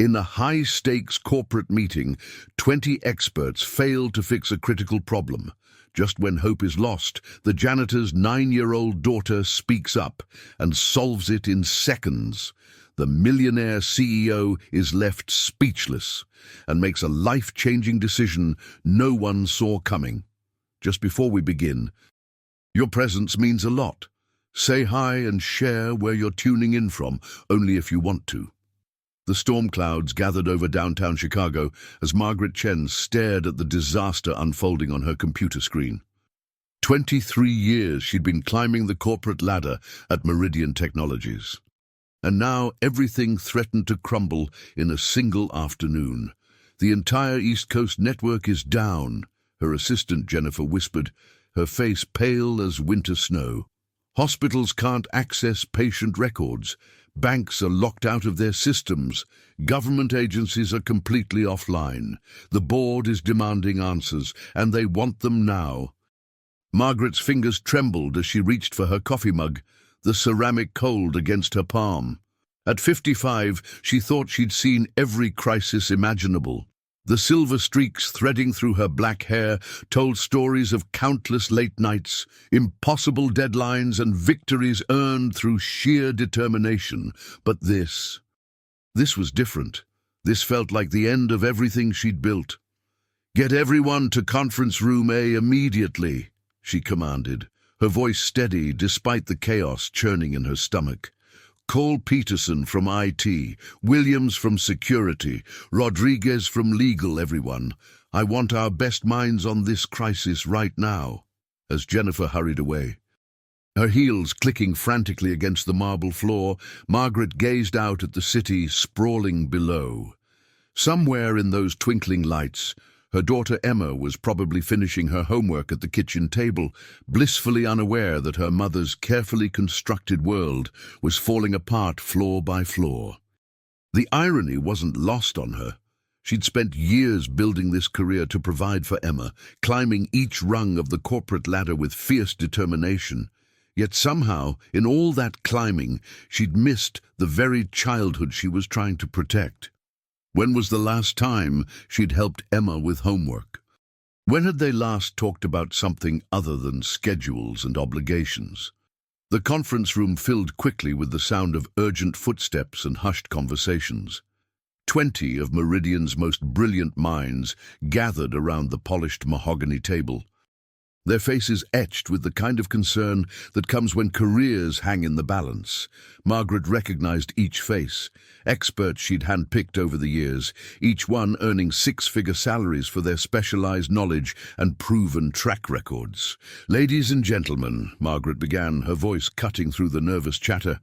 In a high-stakes corporate meeting, 20 experts failed to fix a critical problem. Just when hope is lost, the janitor's 9-year-old daughter speaks up and solves it in seconds. The Millionaire CEO is left speechless and makes a life-changing decision no one saw coming. Just before we begin, your presence means a lot. Say hi and share where you're tuning in from, only if you want to. The storm clouds gathered over downtown Chicago as Margaret Chen stared at the disaster unfolding on her computer screen. 23 years she'd been climbing the corporate ladder at Meridian Technologies. And now everything threatened to crumble in a single afternoon. The entire East Coast network is down, her assistant Jennifer whispered, her face pale as winter snow. Hospitals can't access patient records. Banks are locked out of their systems. Government agencies are completely offline. The board is demanding answers, and they want them now. Margaret's fingers trembled as she reached for her coffee mug, the ceramic cold against her palm. At 55, she thought she'd seen every crisis imaginable. The silver streaks threading through her black hair told stories of countless late nights, impossible deadlines, and victories earned through sheer determination. But this was different. This felt like the end of everything she'd built. "Get everyone to conference room A immediately," she commanded, her voice steady despite the chaos churning in her stomach. "Call Peterson from IT, Williams from security, Rodriguez from legal, everyone. I want our best minds on this crisis right now." As Jennifer hurried away, her heels clicking frantically against the marble floor, Margaret gazed out at the city sprawling below. Somewhere in those twinkling lights, her daughter Emma was probably finishing her homework at the kitchen table, blissfully unaware that her mother's carefully constructed world was falling apart floor by floor. The irony wasn't lost on her. She'd spent years building this career to provide for Emma, climbing each rung of the corporate ladder with fierce determination. Yet somehow, in all that climbing, she'd missed the very childhood she was trying to protect. When was the last time she'd helped Emma with homework? When had they last talked about something other than schedules and obligations? The conference room filled quickly with the sound of urgent footsteps and hushed conversations. 20 of Meridian's most brilliant minds gathered around the polished mahogany table, their faces etched with the kind of concern that comes when careers hang in the balance. Margaret recognized each face, experts she'd handpicked over the years, each one earning 6-figure salaries for their specialized knowledge and proven track records. "Ladies and gentlemen," Margaret began, her voice cutting through the nervous chatter,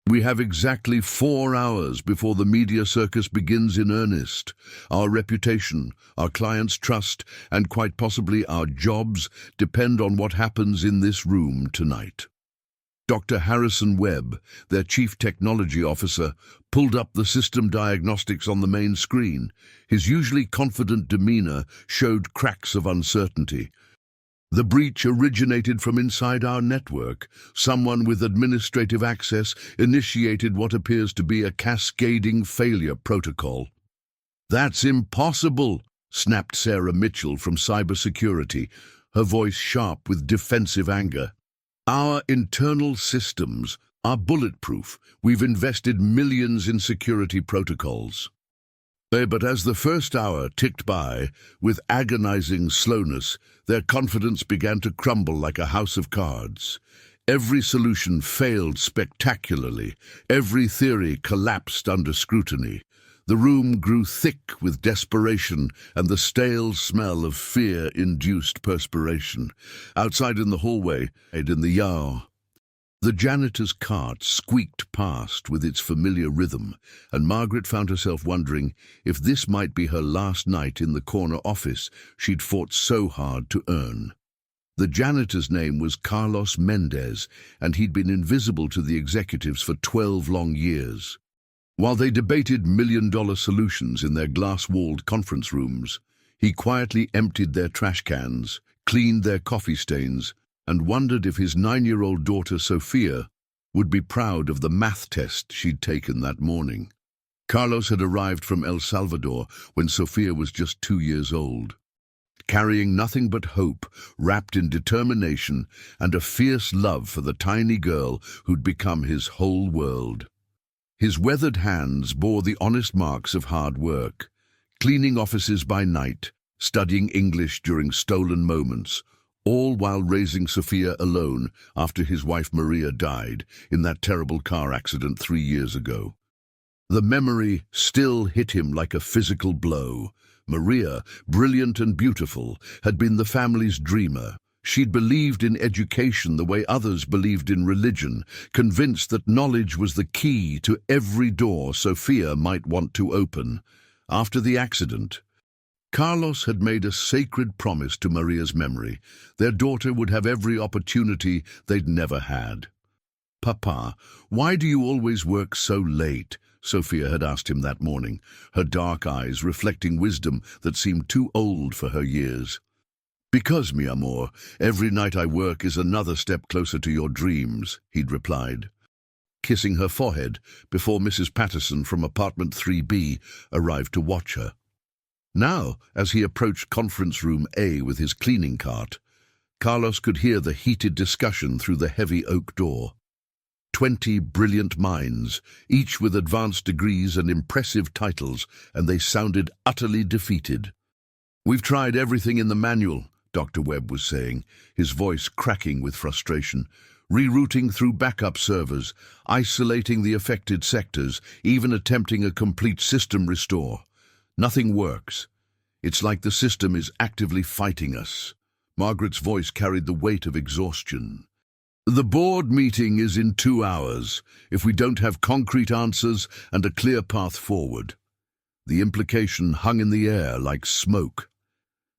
"we have exactly 4 hours before the media circus begins in earnest. Our reputation, our clients' trust, and quite possibly our jobs depend on what happens in this room tonight." Dr. Harrison Webb, their chief technology officer, pulled up the system diagnostics on the main screen. His usually confident demeanor showed cracks of uncertainty. "The breach originated from inside our network. Someone with administrative access initiated what appears to be a cascading failure protocol." "That's impossible," snapped Sarah Mitchell from cybersecurity, her voice sharp with defensive anger. "Our internal systems are bulletproof. We've invested millions in security protocols." But as the first hour ticked by, with agonizing slowness, their confidence began to crumble like a house of cards. Every solution failed spectacularly. Every theory collapsed under scrutiny. The room grew thick with desperation and the stale smell of fear-induced perspiration. Outside in the hallway, in the yard, the janitor's cart squeaked past with its familiar rhythm, and Margaret found herself wondering if this might be her last night in the corner office she'd fought so hard to earn. The janitor's name was Carlos Mendez, and he'd been invisible to the executives for 12 long years. While they debated million-dollar solutions in their glass-walled conference rooms, he quietly emptied their trash cans, cleaned their coffee stains, and wondered if his 9-year-old daughter Sophia would be proud of the math test she'd taken that morning. Carlos had arrived from El Salvador when Sofia was just 2 years old, carrying nothing but hope, wrapped in determination and a fierce love for the tiny girl who'd become his whole world. His weathered hands bore the honest marks of hard work, cleaning offices by night, studying English during stolen moments, all while raising Sofia alone after his wife Maria died in that terrible car accident 3 years ago. The memory still hit him like a physical blow. Maria, brilliant and beautiful, had been the family's dreamer. She'd believed in education the way others believed in religion, convinced that knowledge was the key to every door Sofia might want to open. After the accident, Carlos had made a sacred promise to Maria's memory. Their daughter would have every opportunity they'd never had. "Papa, why do you always work so late?" Sofia had asked him that morning, her dark eyes reflecting wisdom that seemed too old for her years. "Because, mi amor, every night I work is another step closer to your dreams," he'd replied, kissing her forehead before Mrs. Patterson from apartment 3B arrived to watch her. Now, as he approached conference room A with his cleaning cart, Carlos could hear the heated discussion through the heavy oak door. 20 brilliant minds, each with advanced degrees and impressive titles, and they sounded utterly defeated. "We've tried everything in the manual," Dr. Webb was saying, his voice cracking with frustration, rerouting through backup servers, isolating the affected sectors, even attempting a complete system restore. Nothing works. It's like the system is actively fighting us. Margaret's voice carried the weight of exhaustion. "The board meeting is in 2 hours, if we don't have concrete answers and a clear path forward." The implication hung in the air like smoke.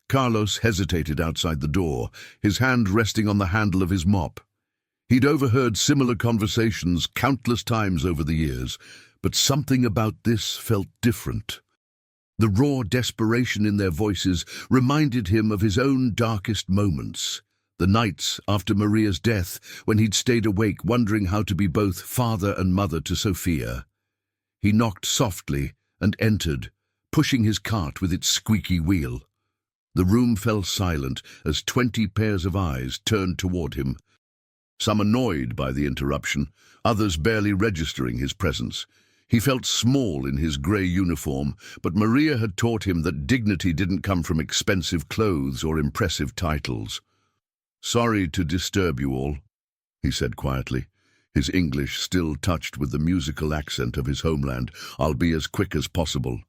Carlos hesitated outside the door, his hand resting on the handle of his mop. He'd overheard similar conversations countless times over the years, but something about this felt different. The raw desperation in their voices reminded him of his own darkest moments. The nights after Maria's death, when he'd stayed awake wondering how to be both father and mother to Sofia. He knocked softly and entered, pushing his cart with its squeaky wheel. The room fell silent as 20 pairs of eyes turned toward him, some annoyed by the interruption, others barely registering his presence. He felt small in his grey uniform, but Maria had taught him that dignity didn't come from expensive clothes or impressive titles. "Sorry to disturb you all," he said quietly, his English still touched with the musical accent of his homeland. "I'll be as quick as possible."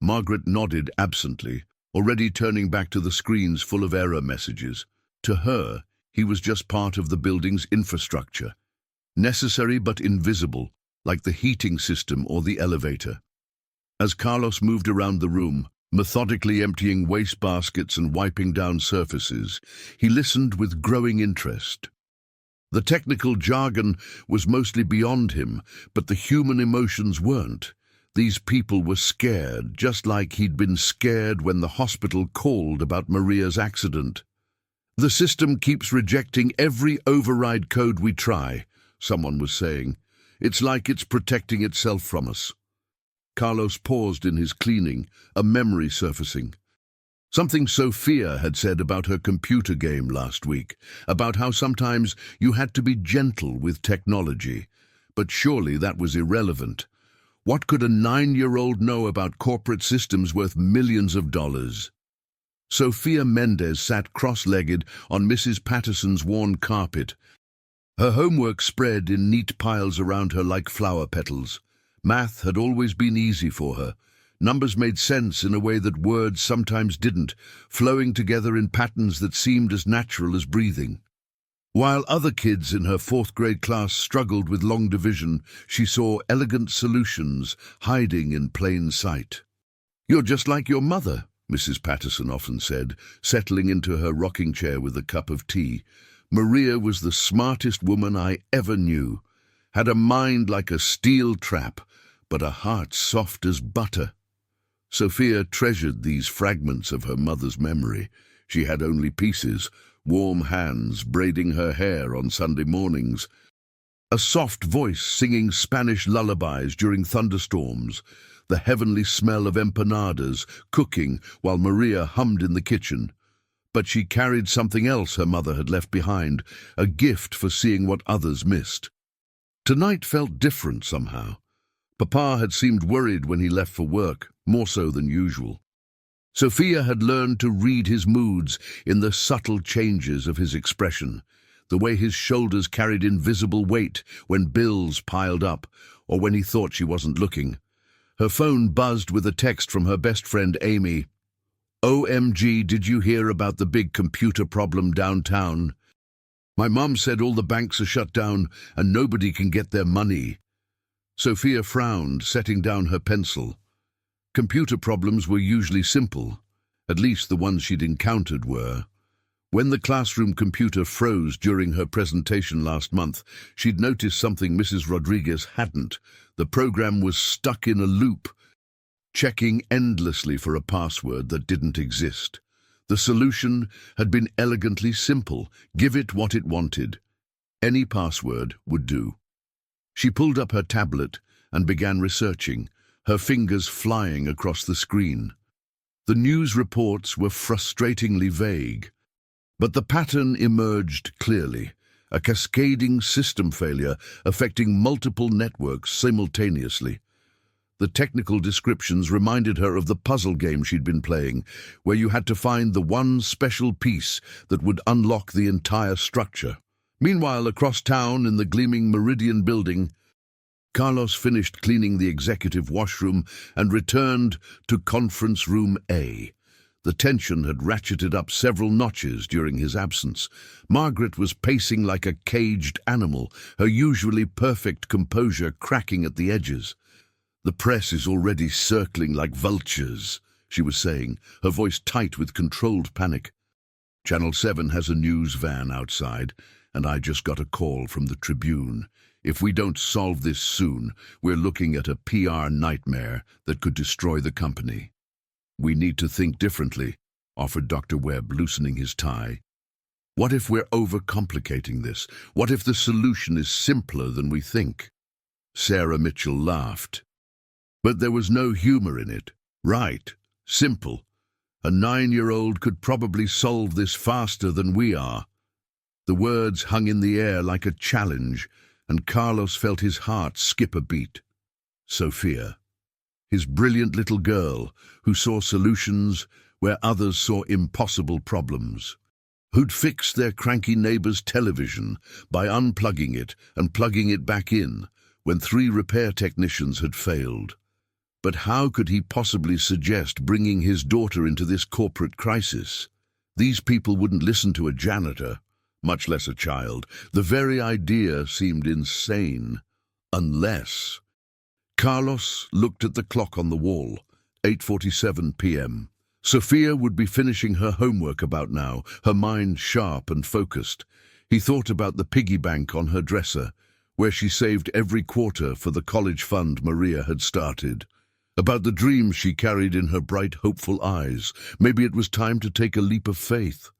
Margaret nodded absently, already turning back to the screens full of error messages. To her, he was just part of the building's infrastructure, necessary but invisible, like the heating system or the elevator. As Carlos moved around the room, methodically emptying waste baskets and wiping down surfaces, he listened with growing interest. The technical jargon was mostly beyond him, but the human emotions weren't. These people were scared, just like he'd been scared when the hospital called about Maria's accident. "The system keeps rejecting every override code we try," someone was saying. "It's like it's protecting itself from us." Carlos paused in his cleaning, a memory surfacing. Something Sofia had said about her computer game last week, about how sometimes you had to be gentle with technology. But surely that was irrelevant. What could a 9-year-old know about corporate systems worth millions of dollars? Sofia Mendez sat cross-legged on Mrs. Patterson's worn carpet, her homework spread in neat piles around her like flower petals. Math had always been easy for her. Numbers made sense in a way that words sometimes didn't, flowing together in patterns that seemed as natural as breathing. While other kids in her 4th-grade class struggled with long division, she saw elegant solutions hiding in plain sight. "You're just like your mother," Mrs. Patterson often said, settling into her rocking chair with a cup of tea. "Maria was the smartest woman I ever knew, had a mind like a steel trap, but a heart soft as butter." Sofia treasured these fragments of her mother's memory. She had only pieces, warm hands braiding her hair on Sunday mornings, A soft voice singing Spanish lullabies during thunderstorms, the heavenly smell of empanadas cooking while Maria hummed in the kitchen. But she carried something else her mother had left behind, a gift for seeing what others missed. Tonight felt different somehow. Papa had seemed worried when he left for work, more so than usual. Sophia had learned to read his moods in the subtle changes of his expression, the way his shoulders carried invisible weight when bills piled up, or when he thought she wasn't looking. Her phone buzzed with a text from her best friend Amy. "OMG, did you hear about the big computer problem downtown? My mum said all the banks are shut down and nobody can get their money." Sophia frowned, setting down her pencil. Computer problems were usually simple. At least the ones she'd encountered were. When the classroom computer froze during her presentation last month, she'd noticed something Mrs. Rodriguez hadn't. The program was stuck in a loop, checking endlessly for a password that didn't exist. The solution had been elegantly simple: give it what it wanted. Any password would do. She pulled up her tablet and began researching, her fingers flying across the screen. The news reports were frustratingly vague, but the pattern emerged clearly: a cascading system failure affecting multiple networks simultaneously. The technical descriptions reminded her of the puzzle game she'd been playing, where you had to find the one special piece that would unlock the entire structure. Meanwhile, across town in the gleaming Meridian building, Carlos finished cleaning the executive washroom and returned to Conference Room A. The tension had ratcheted up several notches during his absence. Margaret was pacing like a caged animal, her usually perfect composure cracking at the edges. "The press is already circling like vultures," she was saying, her voice tight with controlled panic. "Channel 7 has a news van outside, and I just got a call from the Tribune. If we don't solve this soon, we're looking at a PR nightmare that could destroy the company." "We need to think differently," offered Dr. Webb, loosening his tie. "What if we're overcomplicating this? What if the solution is simpler than we think?" Sarah Mitchell laughed. But there was no humor in it. "Right, simple. A 9-year-old could probably solve this faster than we are." The words hung in the air like a challenge, and Carlos felt his heart skip a beat. Sophia, his brilliant little girl who saw solutions where others saw impossible problems, who'd fixed their cranky neighbor's television by unplugging it and plugging it back in when 3 repair technicians had failed. But how could he possibly suggest bringing his daughter into this corporate crisis? These people wouldn't listen to a janitor, much less a child. The very idea seemed insane. Unless... Carlos looked at the clock on the wall, 8:47 p.m. Sophia would be finishing her homework about now, her mind sharp and focused. He thought about the piggy bank on her dresser, where she saved every quarter for the college fund Maria had started. About the dreams she carried in her bright, hopeful eyes. Maybe it was time to take a leap of faith.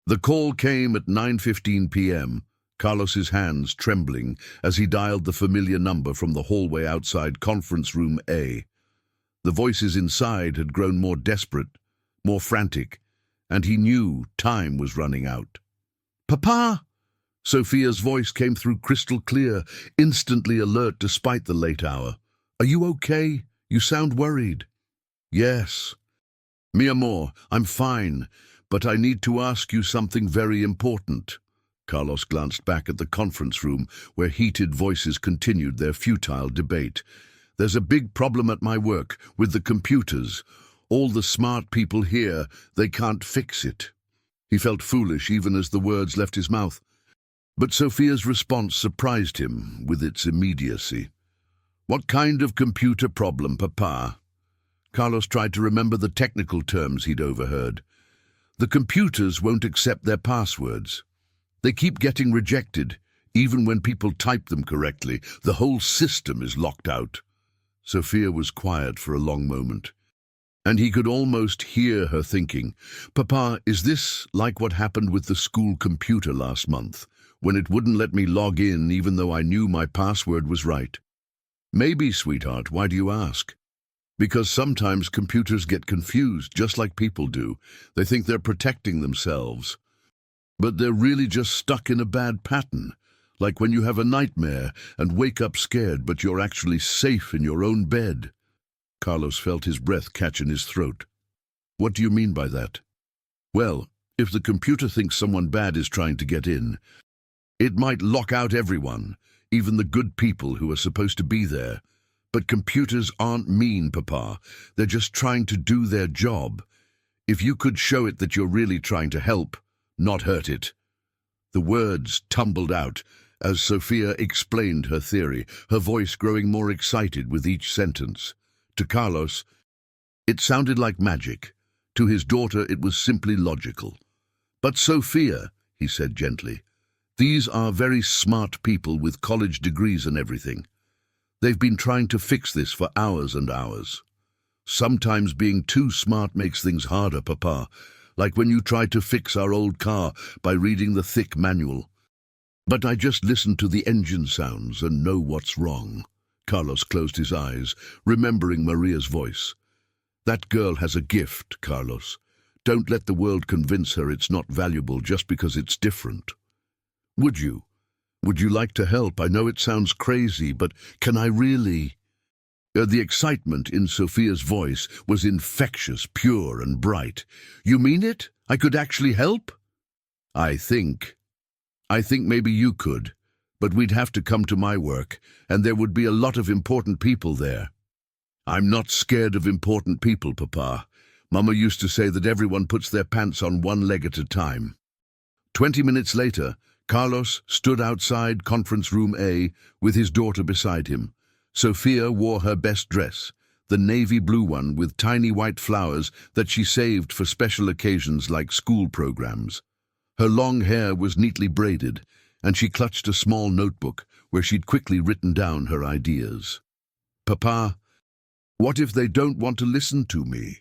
The call came at 9:15 p.m., Carlos's hands trembling as he dialed the familiar number from the hallway outside Conference Room A. The voices inside had grown more desperate, more frantic, and he knew time was running out. "Papa!" Sophia's voice came through crystal clear, instantly alert despite the late hour. "Are you okay? You sound worried." "Yes. Mi amor, I'm fine, but I need to ask you something very important." Carlos glanced back at the conference room, where heated voices continued their futile debate. "There's a big problem at my work, with the computers. All the smart people here, they can't fix it." He felt foolish even as the words left his mouth. But Sophia's response surprised him with its immediacy. "What kind of computer problem, Papa?" Carlos tried to remember the technical terms he'd overheard. "The computers won't accept their passwords. They keep getting rejected, even when people type them correctly. The whole system is locked out." Sophia was quiet for a long moment, and he could almost hear her thinking, "Papa, is this like what happened with the school computer last month, when it wouldn't let me log in even though I knew my password was right. Maybe, sweetheart, why do you ask? Because sometimes computers get confused, just like people do. They think they're protecting themselves. But they're really just stuck in a bad pattern. Like when you have a nightmare and wake up scared, but you're actually safe in your own bed. Carlos felt his breath catch in his throat. What do you mean by that? Well, if the computer thinks someone bad is trying to get in, it might lock out everyone, even the good people who are supposed to be there. But computers aren't mean, Papa. They're just trying to do their job. If you could show it that you're really trying to help, not hurt it. The words tumbled out as Sophia explained her theory, her voice growing more excited with each sentence. To Carlos, it sounded like magic. To his daughter, it was simply logical. But Sophia, he said gently, these are very smart people with college degrees and everything. They've been trying to fix this for hours and hours. Sometimes being too smart makes things harder, Papa, like when you tried to fix our old car by reading the thick manual. But I just listened to the engine sounds and know what's wrong. Carlos closed his eyes, remembering Maria's voice. That girl has a gift, Carlos. Don't let the world convince her it's not valuable just because it's different. Would you? Would you like to help? I know it sounds crazy, but can I really? The excitement in Sophia's voice was infectious, pure and bright. You mean it? I could actually help? I think maybe you could, but we'd have to come to my work, and there would be a lot of important people there. I'm not scared of important people, Papa. Mama used to say that everyone puts their pants on one leg at a time. 20 minutes later, Carlos stood outside Conference Room A with his daughter beside him. Sophia wore her best dress, the navy blue one with tiny white flowers that she saved for special occasions like school programs. Her long hair was neatly braided, and she clutched a small notebook where she'd quickly written down her ideas. Papa, what if they don't want to listen to me?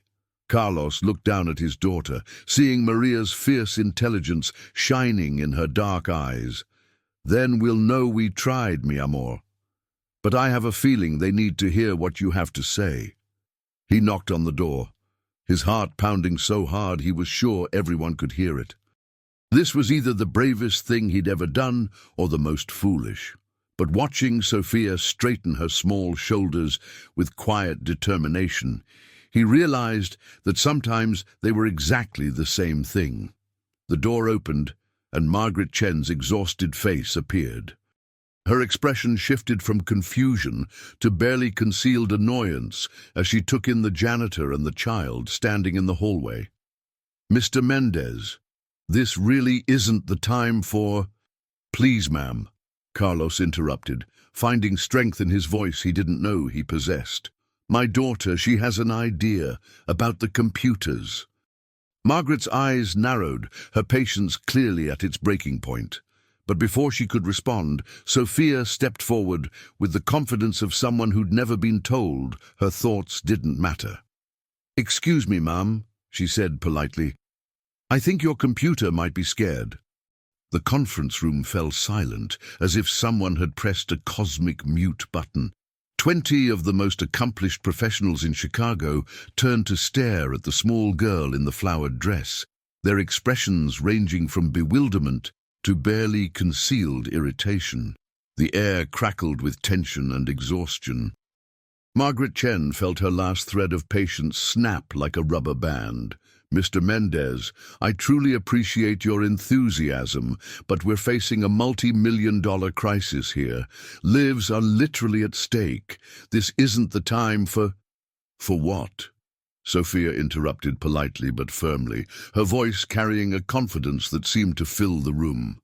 Carlos looked down at his daughter, seeing Maria's fierce intelligence shining in her dark eyes. Then we'll know we tried, mi amor. But I have a feeling they need to hear what you have to say. He knocked on the door, his heart pounding so hard he was sure everyone could hear it. This was either the bravest thing he'd ever done or the most foolish. But watching Sophia straighten her small shoulders with quiet determination, he realized that sometimes they were exactly the same thing. The door opened, and Margaret Chen's exhausted face appeared. Her expression shifted from confusion to barely concealed annoyance as she took in the janitor and the child standing in the hallway. Mr. Mendez, this really isn't the time for... Please, ma'am, Carlos interrupted, finding strength in his voice he didn't know he possessed. My daughter, she has an idea about the computers. Margaret's eyes narrowed, her patience clearly at its breaking point. But before she could respond, Sophia stepped forward with the confidence of someone who'd never been told her thoughts didn't matter. Excuse me, ma'am, she said politely. I think your computer might be scared. The conference room fell silent, as if someone had pressed a cosmic mute button. 20 of the most accomplished professionals in Chicago turned to stare at the small girl in the flowered dress, their expressions ranging from bewilderment to barely concealed irritation. The air crackled with tension and exhaustion. Margaret Chen felt her last thread of patience snap like a rubber band. Mr. Mendez, I truly appreciate your enthusiasm, but we're facing a multi-million-dollar crisis here. Lives are literally at stake. This isn't the time for... For what? Sophia interrupted politely but firmly, her voice carrying a confidence that seemed to fill the room.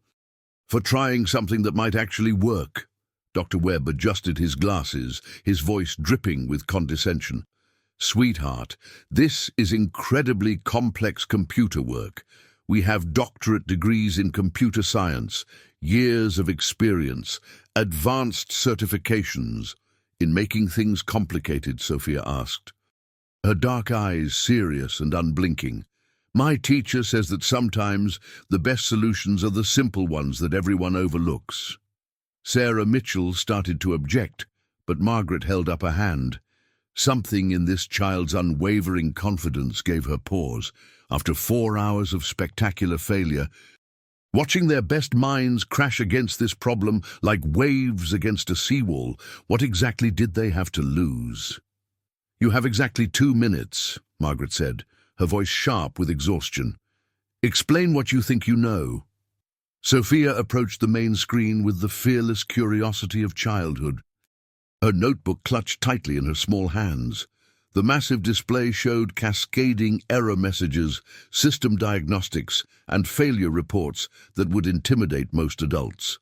For trying something that might actually work. Dr. Webb adjusted his glasses, his voice dripping with condescension. Sweetheart, this is incredibly complex computer work. We have doctorate degrees in computer science, years of experience, advanced certifications. In making things complicated, Sophia asked, her dark eyes serious and unblinking. My teacher says that sometimes the best solutions are the simple ones that everyone overlooks. Sarah Mitchell started to object, but Margaret held up a hand. Something in this child's unwavering confidence gave her pause. After 4 hours of spectacular failure, watching their best minds crash against this problem like waves against a seawall, what exactly did they have to lose? "You have exactly 2 minutes, Margaret said, her voice sharp with exhaustion. "Explain what you think you know." Sophia approached the main screen with the fearless curiosity of childhood. Her notebook clutched tightly in her small hands. The massive display showed cascading error messages, system diagnostics, and failure reports that would intimidate most adults.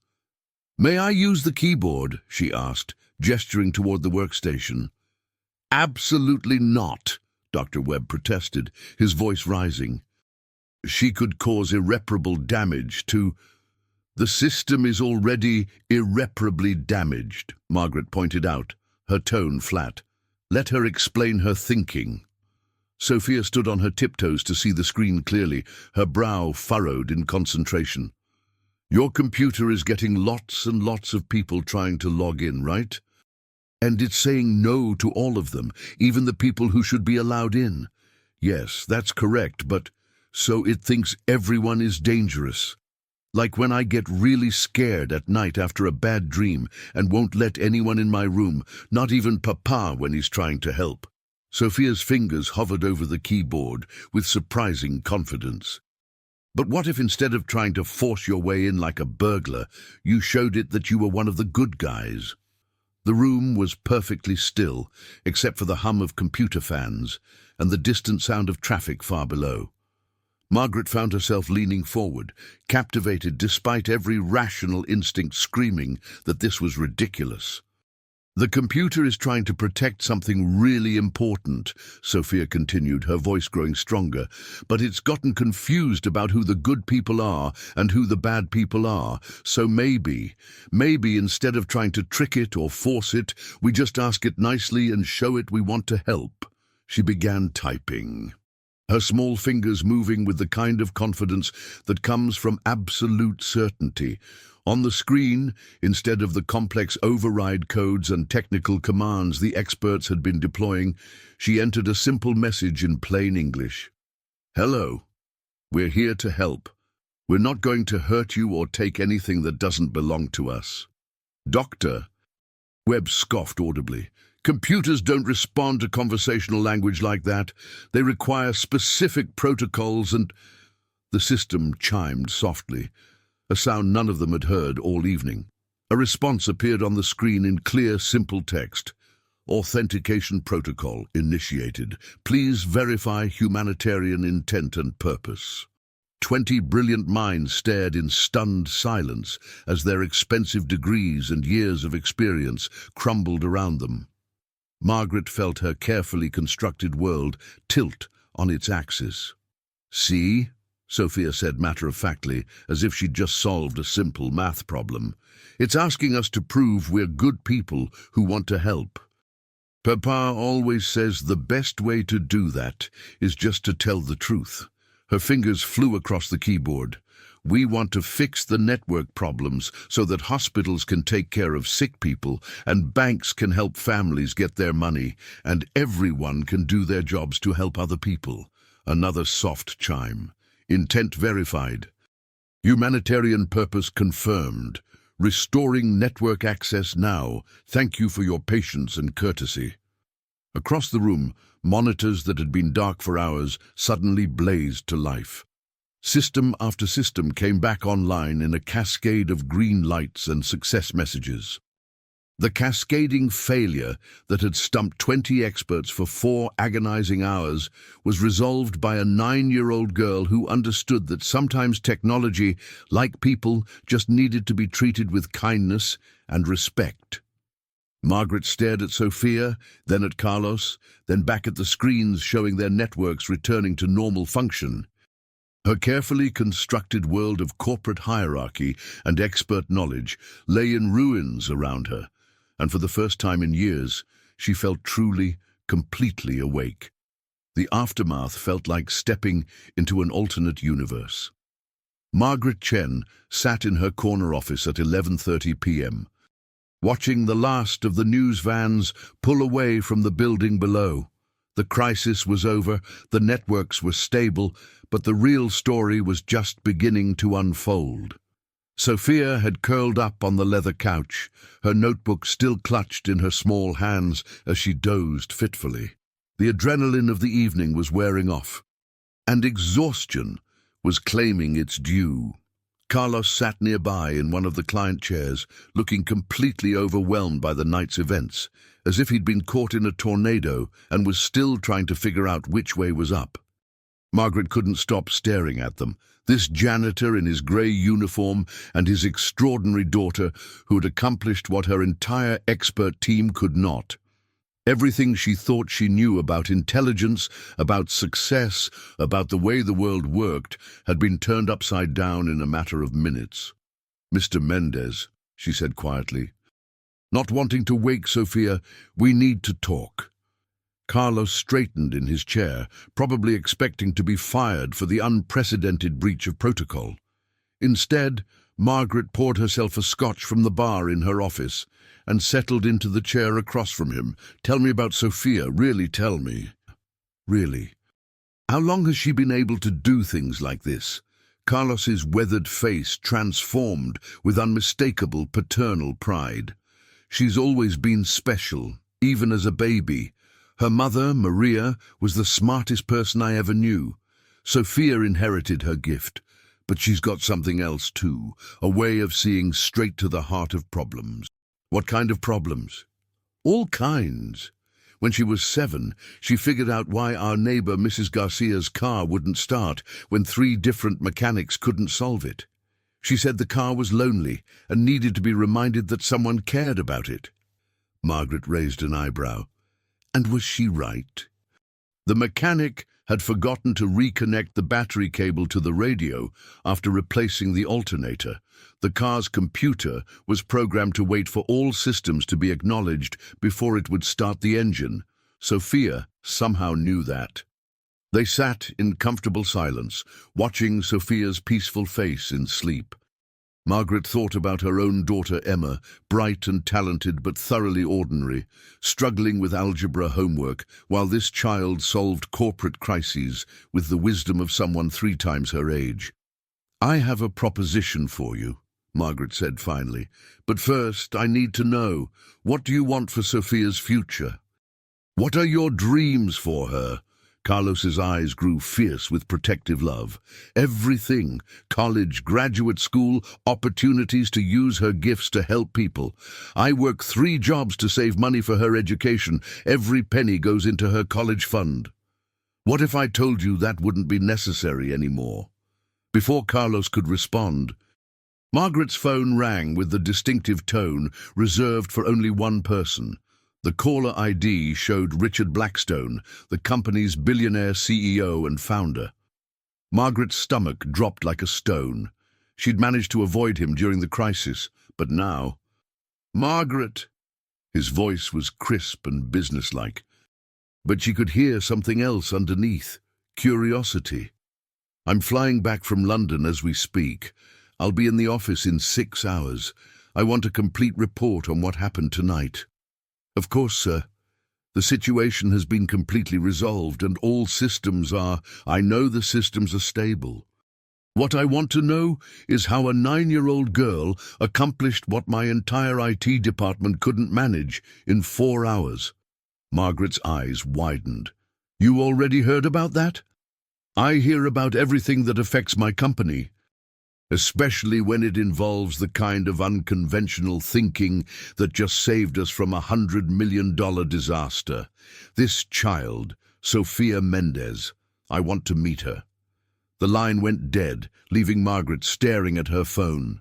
"May I use the keyboard?" she asked, gesturing toward the workstation. "Absolutely not," Dr. Webb protested, his voice rising. "She could cause irreparable damage to—" "The system is already irreparably damaged," Margaret pointed out, her tone flat. "Let her explain her thinking." Sophia stood on her tiptoes to see the screen clearly, her brow furrowed in concentration. "Your computer is getting lots and lots of people trying to log in, right? And it's saying no to all of them, even the people who should be allowed in." "Yes, that's correct, but so it thinks everyone is dangerous. Like when I get really scared at night after a bad dream and won't let anyone in my room, not even Papa when he's trying to help." Sophia's fingers hovered over the keyboard with surprising confidence. "But what if instead of trying to force your way in like a burglar, you showed it that you were one of the good guys?" The room was perfectly still, except for the hum of computer fans and the distant sound of traffic far below. Margaret found herself leaning forward, captivated despite every rational instinct screaming that this was ridiculous. "The computer is trying to protect something really important," Sophia continued, her voice growing stronger, "but it's gotten confused about who the good people are and who the bad people are. So maybe instead of trying to trick it or force it, we just ask it nicely and show it we want to help." She began typing, her small fingers moving with the kind of confidence that comes from absolute certainty. On the screen, instead of the complex override codes and technical commands the experts had been deploying, she entered a simple message in plain English. "Hello. We're here to help. We're not going to hurt you or take anything that doesn't belong to us." "Doctor," Webb scoffed audibly, "computers don't respond to conversational language like that. They require specific protocols and—" The system chimed softly, a sound none of them had heard all evening. A response appeared on the screen in clear, simple text. "Authentication protocol initiated. Please verify humanitarian intent and purpose." 20 brilliant minds stared in stunned silence as their expensive degrees and years of experience crumbled around them. Margaret felt her carefully constructed world tilt on its axis. "See?" Sophia said matter-of-factly, as if she'd just solved a simple math problem. "It's asking us to prove we're good people who want to help. Papa always says the best way to do that is just to tell the truth." Her fingers flew across the keyboard. "We want to fix the network problems so that hospitals can take care of sick people and banks can help families get their money and everyone can do their jobs to help other people." Another soft chime. "Intent verified. Humanitarian purpose confirmed. Restoring network access now. Thank you for your patience and courtesy." Across the room, monitors that had been dark for hours suddenly blazed to life. System after system came back online in a cascade of green lights and success messages. The cascading failure that had stumped 20 experts for 4 agonizing hours was resolved by a 9-year-old girl who understood that sometimes technology, like people, just needed to be treated with kindness and respect. Margaret stared at Sophia, then at Carlos, then back at the screens showing their networks returning to normal function. Her carefully constructed world of corporate hierarchy and expert knowledge lay in ruins around her, and for the first time in years, she felt truly, completely awake. The aftermath felt like stepping into an alternate universe. Margaret Chen sat in her corner office at 11:30 p.m., watching the last of the news vans pull away from the building below. The crisis was over, the networks were stable, but the real story was just beginning to unfold. Sophia had curled up on the leather couch, her notebook still clutched in her small hands as she dozed fitfully. The adrenaline of the evening was wearing off, and exhaustion was claiming its due. Carlos sat nearby in one of the client chairs, looking completely overwhelmed by the night's events, as if he'd been caught in a tornado and was still trying to figure out which way was up. Margaret couldn't stop staring at them, this janitor in his grey uniform and his extraordinary daughter who had accomplished what her entire expert team could not. Everything she thought she knew about intelligence, about success, about the way the world worked, had been turned upside down in a matter of minutes. "Mr. Mendez," she said quietly, not wanting to wake Sophia, "we need to talk." Carlos straightened in his chair, probably expecting to be fired for the unprecedented breach of protocol. Instead, Margaret poured herself a scotch from the bar in her office and settled into the chair across from him. "Tell me about Sophia, really tell me." "Really? How long has she been able to do things like this?" Carlos's weathered face transformed with unmistakable paternal pride. "She's always been special, even as a baby. Her mother, Maria, was the smartest person I ever knew. Sophia inherited her gift, but she's got something else too, a way of seeing straight to the heart of problems." "What kind of problems?" "All kinds. When she was 7, she figured out why our neighbor Mrs. Garcia's car wouldn't start when 3 different mechanics couldn't solve it. She said the car was lonely and needed to be reminded that someone cared about it." Margaret raised an eyebrow. "And was she right?" "The mechanic had forgotten to reconnect the battery cable to the radio after replacing the alternator. The car's computer was programmed to wait for all systems to be acknowledged before it would start the engine. Sophia somehow knew that." They sat in comfortable silence, watching Sophia's peaceful face in sleep. Margaret thought about her own daughter Emma, bright and talented but thoroughly ordinary, struggling with algebra homework, while this child solved corporate crises with the wisdom of someone 3 times her age. "I have a proposition for you," Margaret said finally. "But first, I need to know, what do you want for Sophia's future? What are your dreams for her?" Carlos's eyes grew fierce with protective love. "Everything. College, graduate school, opportunities to use her gifts to help people. I work 3 jobs to save money for her education. Every penny goes into her college fund. What if I told you that wouldn't be necessary anymore?" Before Carlos could respond, Margaret's phone rang with the distinctive tone reserved for only one person. The caller ID showed Richard Blackstone, the company's billionaire CEO and founder. Margaret's stomach dropped like a stone. She'd managed to avoid him during the crisis, but now... "Margaret!" His voice was crisp and businesslike, but she could hear something else underneath, curiosity. "I'm flying back from London as we speak. I'll be in the office in 6 hours. I want a complete report on what happened tonight." "Of course, sir. The situation has been completely resolved and all systems are... I know the systems are stable. What I want to know is how a 9-year-old girl accomplished what my entire IT department couldn't manage in 4 hours." Margaret's eyes widened. "You already heard about that?" "I hear about everything that affects my company, especially when it involves the kind of unconventional thinking that just saved us from $100 million disaster. This child, Sophia Mendez, I want to meet her." The line went dead, leaving Margaret staring at her phone.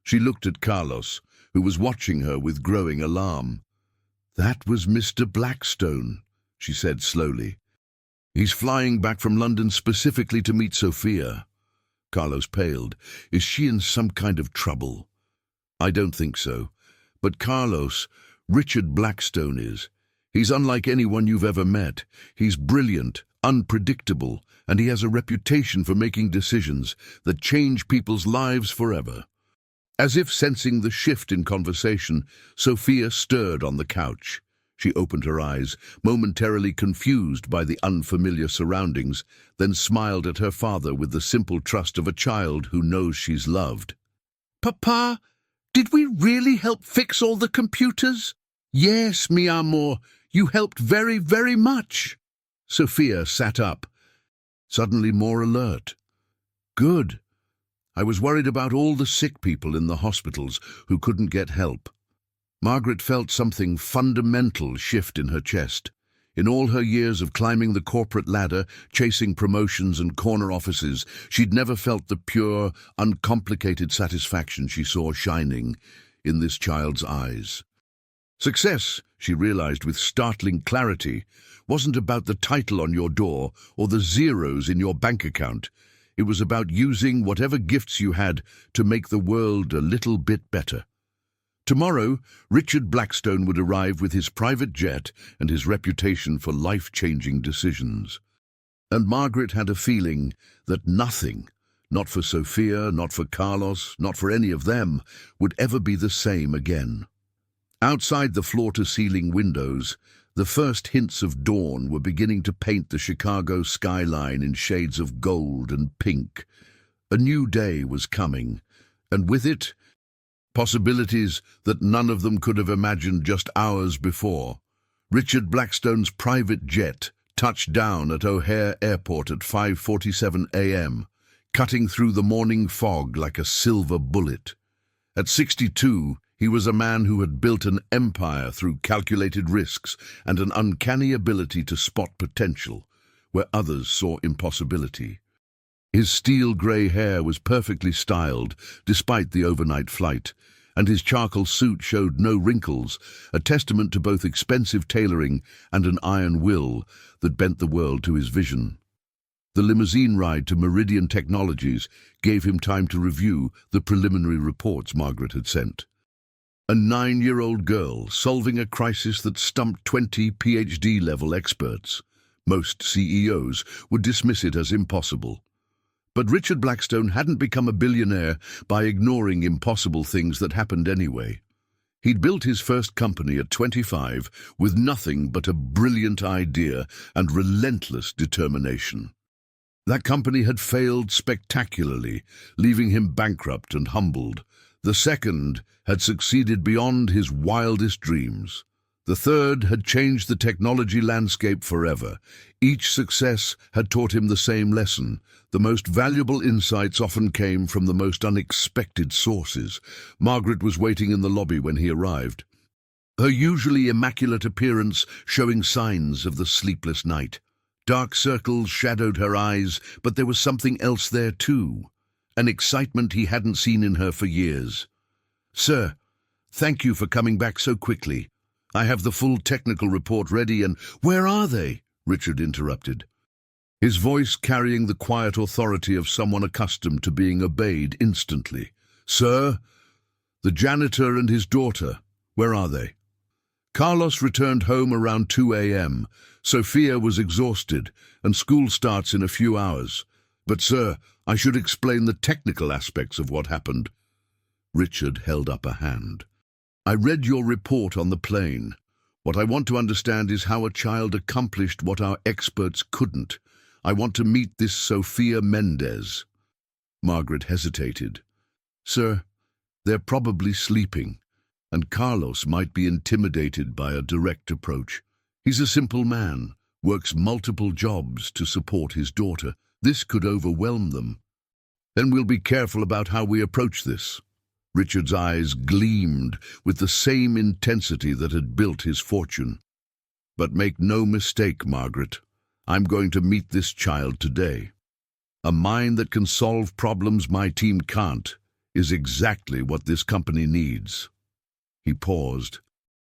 She looked at Carlos, who was watching her with growing alarm. "That was Mr. Blackstone," she said slowly. "He's flying back from London specifically to meet Sophia." Carlos paled. "Is she in some kind of trouble?" "I don't think so. But Carlos, Richard Blackstone is. He's unlike anyone you've ever met. He's brilliant, unpredictable, and he has a reputation for making decisions that change people's lives forever. As if sensing the shift in conversation, Sophia stirred on the couch. She opened her eyes, momentarily confused by the unfamiliar surroundings, then smiled at her father with the simple trust of a child who knows she's loved. "Papa, did we really help fix all the computers?" "Yes, mi amor, you helped very, very much." Sophia sat up, suddenly more alert. "Good. I was worried about all the sick people in the hospitals who couldn't get help." Margaret felt something fundamental shift in her chest. In all her years of climbing the corporate ladder, chasing promotions and corner offices, she'd never felt the pure, uncomplicated satisfaction she saw shining in this child's eyes. Success, she realized with startling clarity, wasn't about the title on your door or the zeros in your bank account. It was about using whatever gifts you had to make the world a little bit better. Tomorrow, Richard Blackstone would arrive with his private jet and his reputation for life-changing decisions. And Margaret had a feeling that nothing, not for Sophia, not for Carlos, not for any of them, would ever be the same again. Outside the floor-to-ceiling windows, the first hints of dawn were beginning to paint the Chicago skyline in shades of gold and pink. A new day was coming, and with it, possibilities that none of them could have imagined just hours before. Richard Blackstone's private jet touched down at O'Hare Airport at 5:47 a.m., cutting through the morning fog like a silver bullet. At 62, he was a man who had built an empire through calculated risks and an uncanny ability to spot potential where others saw impossibility. His steel-grey hair was perfectly styled, despite the overnight flight, and his charcoal suit showed no wrinkles, a testament to both expensive tailoring and an iron will that bent the world to his vision. The limousine ride to Meridian Technologies gave him time to review the preliminary reports Margaret had sent. A 9-year-old girl solving a crisis that stumped 20 PhD-level experts. Most CEOs would dismiss it as impossible. But Richard Blackstone hadn't become a billionaire by ignoring impossible things that happened anyway. He'd built his first company at 25 with nothing but a brilliant idea and relentless determination. That company had failed spectacularly, leaving him bankrupt and humbled. The second had succeeded beyond his wildest dreams. The third had changed the technology landscape forever. Each success had taught him the same lesson. The most valuable insights often came from the most unexpected sources. Margaret was waiting in the lobby when he arrived, her usually immaculate appearance showing signs of the sleepless night. Dark circles shadowed her eyes, but there was something else there too, an excitement he hadn't seen in her for years. "Sir, thank you for coming back so quickly. I have the full technical report ready and—" "Where are they?" Richard interrupted, his voice carrying the quiet authority of someone accustomed to being obeyed instantly. "Sir, the janitor and his daughter, where are they?" Carlos returned home around 2 a.m. Sophia was exhausted, and school starts in a few hours. "But, sir, I should explain the technical aspects of what happened." Richard held up a hand. "I read your report on the plane. What I want to understand is how a child accomplished what our experts couldn't. I want to meet this Sophia Mendez." Margaret hesitated. "Sir, they're probably sleeping, and Carlos might be intimidated by a direct approach. He's a simple man, works multiple jobs to support his daughter. This could overwhelm them." "Then we'll be careful about how we approach this." Richard's eyes gleamed with the same intensity that had built his fortune. "But make no mistake, Margaret, I'm going to meet this child today. A mind that can solve problems my team can't is exactly what this company needs." He paused,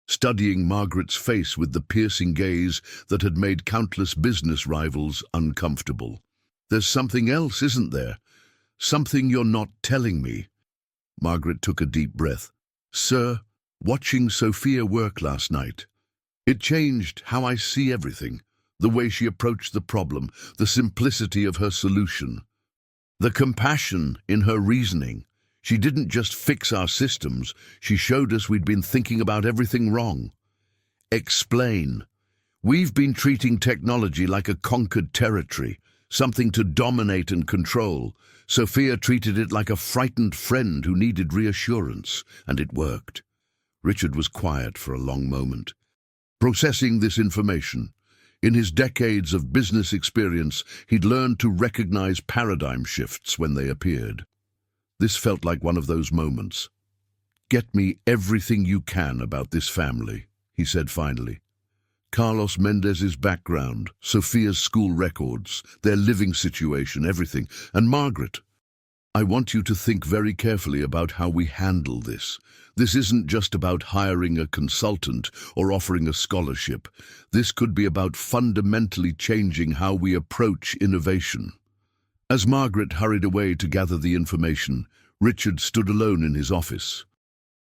studying Margaret's face with the piercing gaze that had made countless business rivals uncomfortable. "There's something else, isn't there? Something you're not telling me." Margaret took a deep breath. "Sir, watching Sophia work last night, it changed how I see everything. The way she approached the problem, the simplicity of her solution, the compassion in her reasoning. She didn't just fix our systems, she showed us we'd been thinking about everything wrong. Explain. We've been treating technology like a conquered territory, something to dominate and control. Sophia treated it like a frightened friend who needed reassurance, and it worked. Richard was quiet for a long moment, processing this information. In his decades of business experience, he'd learned to recognize paradigm shifts when they appeared. This felt like one of those moments. "Get me everything you can about this family," he said finally. Carlos Mendez's background, Sophia's school records, their living situation, everything. And Margaret, I want you to think very carefully about how we handle this. This isn't just about hiring a consultant or offering a scholarship. This could be about fundamentally changing how we approach innovation. As Margaret hurried away to gather the information, Richard stood alone in his office,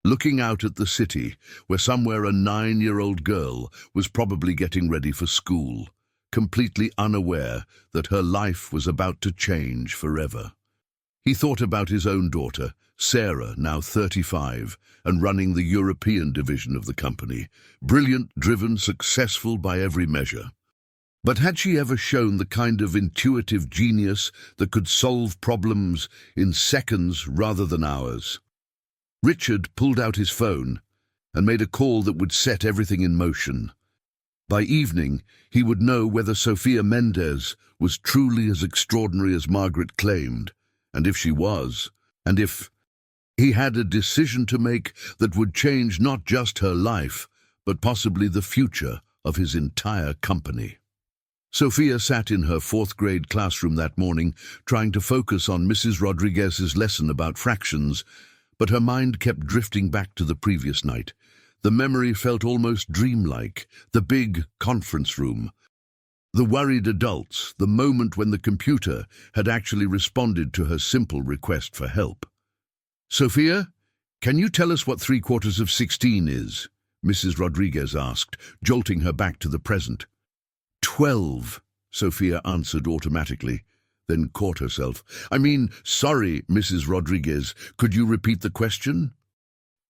looking out at the city, where somewhere a 9-year-old girl was probably getting ready for school, completely unaware that her life was about to change forever. He thought about his own daughter, Sarah, now 35, and running the European division of the company. Brilliant, driven, successful by every measure. But had she ever shown the kind of intuitive genius that could solve problems in seconds rather than hours? Richard pulled out his phone and made a call that would set everything in motion. By evening, he would know whether Sophia Mendez was truly as extraordinary as Margaret claimed, and if she was, and if he had a decision to make that would change not just her life, but possibly the future of his entire company. Sophia sat in her fourth-grade classroom that morning, trying to focus on Mrs. Rodriguez's lesson about fractions, but her mind kept drifting back to the previous night. The memory felt almost dreamlike, the big conference room, the worried adults, the moment when the computer had actually responded to her simple request for help. "Sophia, can you tell us what 3/4 of 16 is?" Mrs. Rodriguez asked, jolting her back to the present. 12, Sophia answered automatically, then caught herself. Sorry, Mrs. Rodriguez, could you repeat the question?"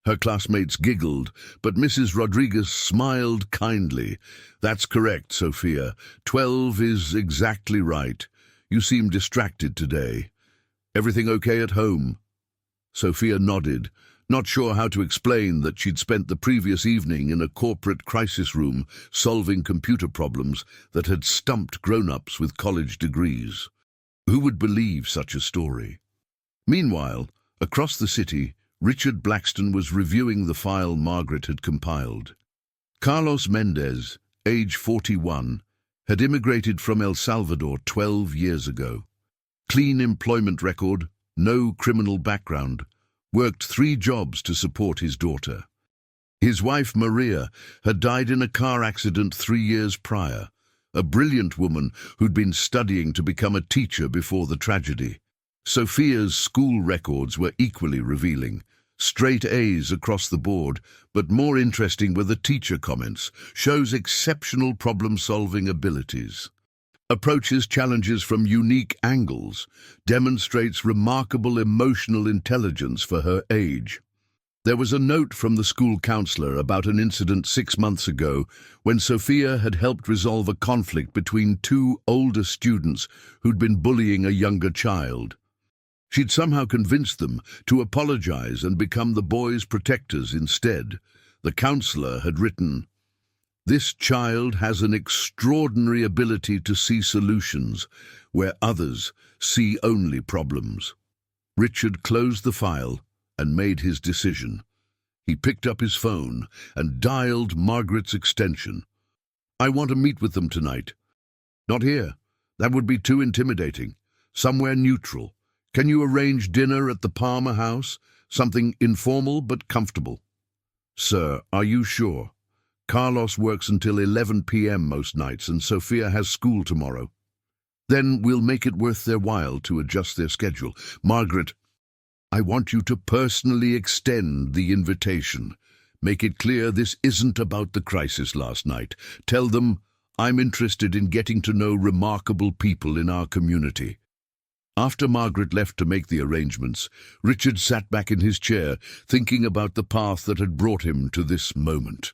Her classmates giggled, but Mrs. Rodriguez smiled kindly. "That's correct, Sophia. 12 is exactly right. You seem distracted today. Everything okay at home?" Sophia nodded, not sure how to explain that she'd spent the previous evening in a corporate crisis room solving computer problems that had stumped grown-ups with college degrees. Who would believe such a story? Meanwhile, across the city, Richard Blackston was reviewing the file Margaret had compiled. Carlos Mendez, age 41, had immigrated from El Salvador 12 years ago. Clean employment record, no criminal background, worked 3 jobs to support his daughter. His wife, Maria, had died in a car accident 3 years prior, a brilliant woman who'd been studying to become a teacher before the tragedy. Sophia's school records were equally revealing. Straight A's across the board, but more interesting were the teacher comments. Shows exceptional problem-solving abilities. Approaches challenges from unique angles. Demonstrates remarkable emotional intelligence for her age. There was a note from the school counselor about an incident 6 months ago when Sophia had helped resolve a conflict between 2 older students who'd been bullying a younger child. She'd somehow convinced them to apologize and become the boys' protectors instead. The counselor had written, "This child has an extraordinary ability to see solutions where others see only problems." Richard closed the file and made his decision. He picked up his phone and dialed Margaret's extension. "I want to meet with them tonight." "Not here. That would be too intimidating. Somewhere neutral. Can you arrange dinner at the Palmer House? Something informal but comfortable." "Sir, are you sure? Carlos works until 11 p.m. most nights and Sophia has school tomorrow." "Then we'll make it worth their while to adjust their schedule." "Margaret, I want you to personally extend the invitation. Make it clear this isn't about the crisis last night. Tell them, I'm interested in getting to know remarkable people in our community." After Margaret left to make the arrangements, Richard sat back in his chair, thinking about the path that had brought him to this moment.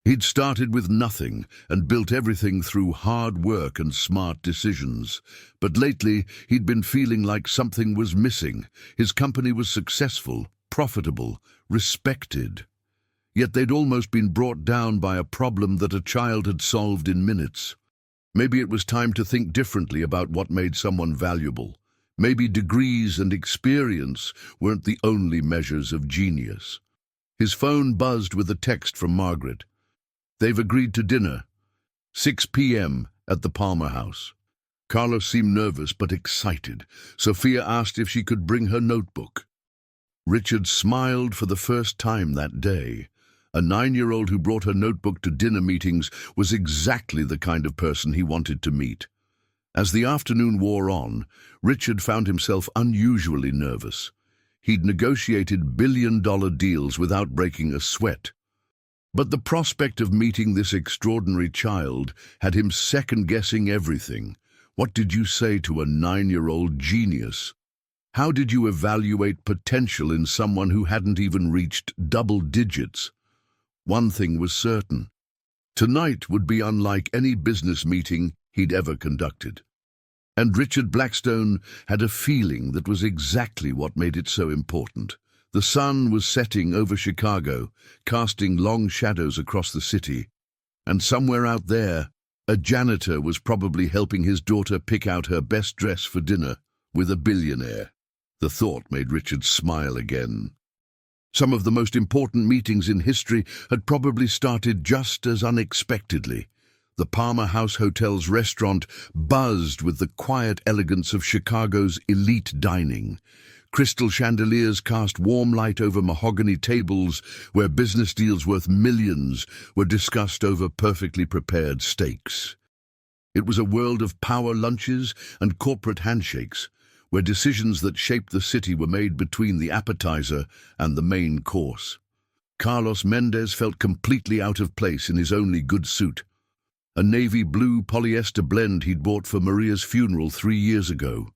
He'd started with nothing and built everything through hard work and smart decisions. But lately, he'd been feeling like something was missing. His company was successful, profitable, respected. Yet they'd almost been brought down by a problem that a child had solved in minutes. Maybe it was time to think differently about what made someone valuable. Maybe degrees and experience weren't the only measures of genius. His phone buzzed with a text from Margaret. "They've agreed to dinner. 6 p.m. at the Palmer House." Carlos seemed nervous but excited. Sophia asked if she could bring her notebook. Richard smiled for the first time that day. A 9-year-old who brought her notebook to dinner meetings was exactly the kind of person he wanted to meet. As the afternoon wore on, Richard found himself unusually nervous. He'd negotiated billion-dollar deals without breaking a sweat. But the prospect of meeting this extraordinary child had him second-guessing everything. What did you say to a 9-year-old genius? How did you evaluate potential in someone who hadn't even reached double digits? One thing was certain. Tonight would be unlike any business meeting he'd ever conducted. And Richard Blackstone had a feeling that was exactly what made it so important. The sun was setting over Chicago, casting long shadows across the city. And somewhere out there, a janitor was probably helping his daughter pick out her best dress for dinner with a billionaire. The thought made Richard smile again. Some of the most important meetings in history had probably started just as unexpectedly. The Palmer House Hotel's restaurant buzzed with the quiet elegance of Chicago's elite dining. Crystal chandeliers cast warm light over mahogany tables where business deals worth millions were discussed over perfectly prepared steaks. It was a world of power lunches and corporate handshakes, where decisions that shaped the city were made between the appetizer and the main course. Carlos Mendez felt completely out of place in his only good suit, a navy blue polyester blend he'd bought for Maria's funeral 3 years ago.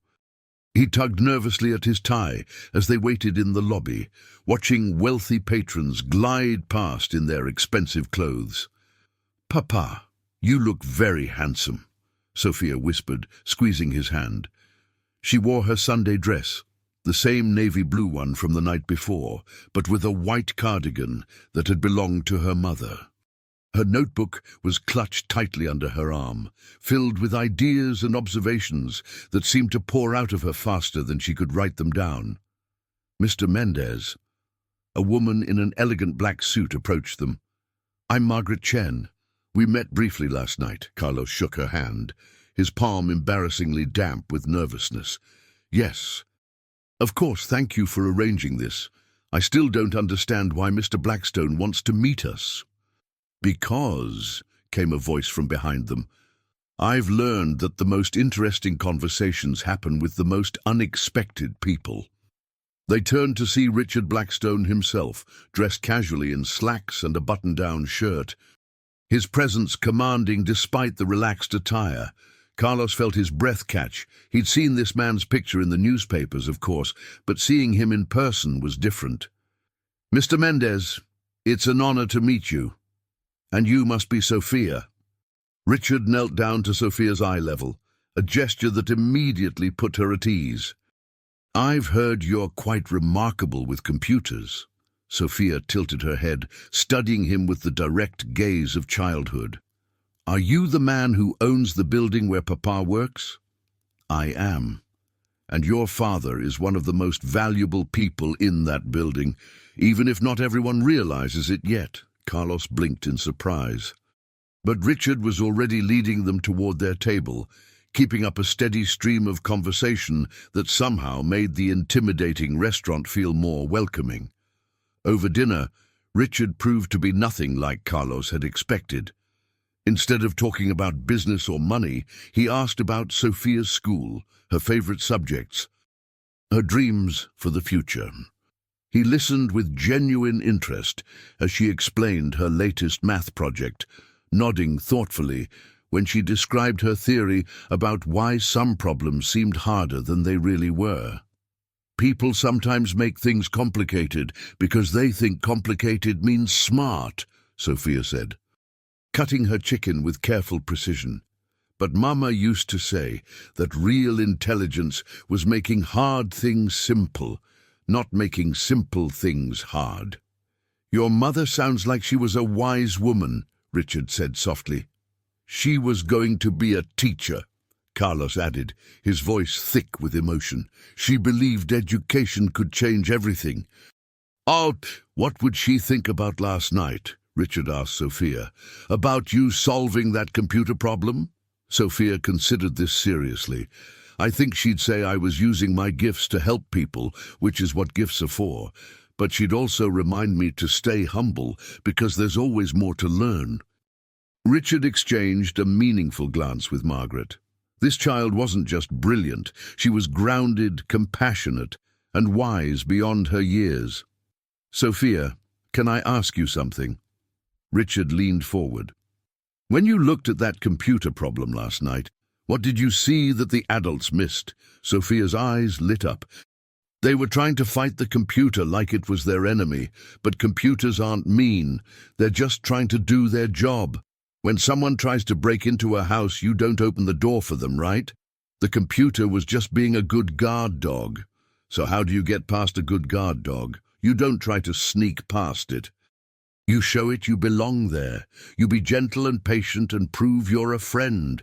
He tugged nervously at his tie as they waited in the lobby, watching wealthy patrons glide past in their expensive clothes. "Papa, you look very handsome," Sophia whispered, squeezing his hand. She wore her Sunday dress, the same navy blue one from the night before, but with a white cardigan that had belonged to her mother. Her notebook was clutched tightly under her arm, filled with ideas and observations that seemed to pour out of her faster than she could write them down. "Mr. Mendez." A woman in an elegant black suit approached them. "I'm Margaret Chen. We met briefly last night." Carlos shook her hand, his palm embarrassingly damp with nervousness. "Yes. Of course, thank you for arranging this. I still don't understand why Mr. Blackstone wants to meet us." "Because," came a voice from behind them, "I've learned that the most interesting conversations happen with the most unexpected people." They turned to see Richard Blackstone himself, dressed casually in slacks and a button-down shirt. His presence commanding despite the relaxed attire. Carlos felt his breath catch. He'd seen this man's picture in the newspapers, of course, but seeing him in person was different. "Mr. Mendez, it's an honor to meet you. And you must be Sophia." Richard knelt down to Sophia's eye level, a gesture that immediately put her at ease. "I've heard you're quite remarkable with computers." Sophia tilted her head, studying him with the direct gaze of childhood. "Are you the man who owns the building where Papa works?" "I am. And your father is one of the most valuable people in that building, even if not everyone realizes it yet." Carlos blinked in surprise. But Richard was already leading them toward their table, keeping up a steady stream of conversation that somehow made the intimidating restaurant feel more welcoming. Over dinner, Richard proved to be nothing like Carlos had expected. Instead of talking about business or money, he asked about Sophia's school, her favorite subjects, her dreams for the future. He listened with genuine interest as she explained her latest math project, nodding thoughtfully when she described her theory about why some problems seemed harder than they really were. "People sometimes make things complicated because they think complicated means smart," Sophia said, cutting her chicken with careful precision. "But Mama used to say that real intelligence was making hard things simple, not making simple things hard." "Your mother sounds like she was a wise woman," Richard said softly. "She was going to be a teacher," Carlos added, his voice thick with emotion. "She believed education could change everything." "Oh, what would she think about last night?" Richard asked Sophia. "About you solving that computer problem?" Sophia considered this seriously. "I think she'd say I was using my gifts to help people, which is what gifts are for. But she'd also remind me to stay humble, because there's always more to learn." Richard exchanged a meaningful glance with Margaret. This child wasn't just brilliant, she was grounded, compassionate, and wise beyond her years. "Sophia, can I ask you something?" Richard leaned forward. "When you looked at that computer problem last night, what did you see that the adults missed?" Sophia's eyes lit up. "They were trying to fight the computer like it was their enemy, but computers aren't mean. They're just trying to do their job. When someone tries to break into a house, you don't open the door for them, right? The computer was just being a good guard dog. So how do you get past a good guard dog? You don't try to sneak past it. You show it you belong there. You be gentle and patient and prove you're a friend."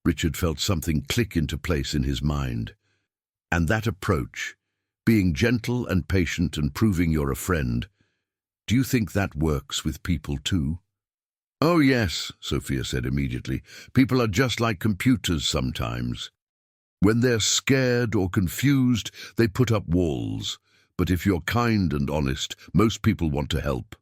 Richard felt something click into place in his mind. And that approach, being gentle and patient and proving you're a friend, do you think that works with people too? "Oh yes," Sophia said immediately. "People are just like computers sometimes. When they're scared or confused, they put up walls. But if you're kind and honest, most people want to help."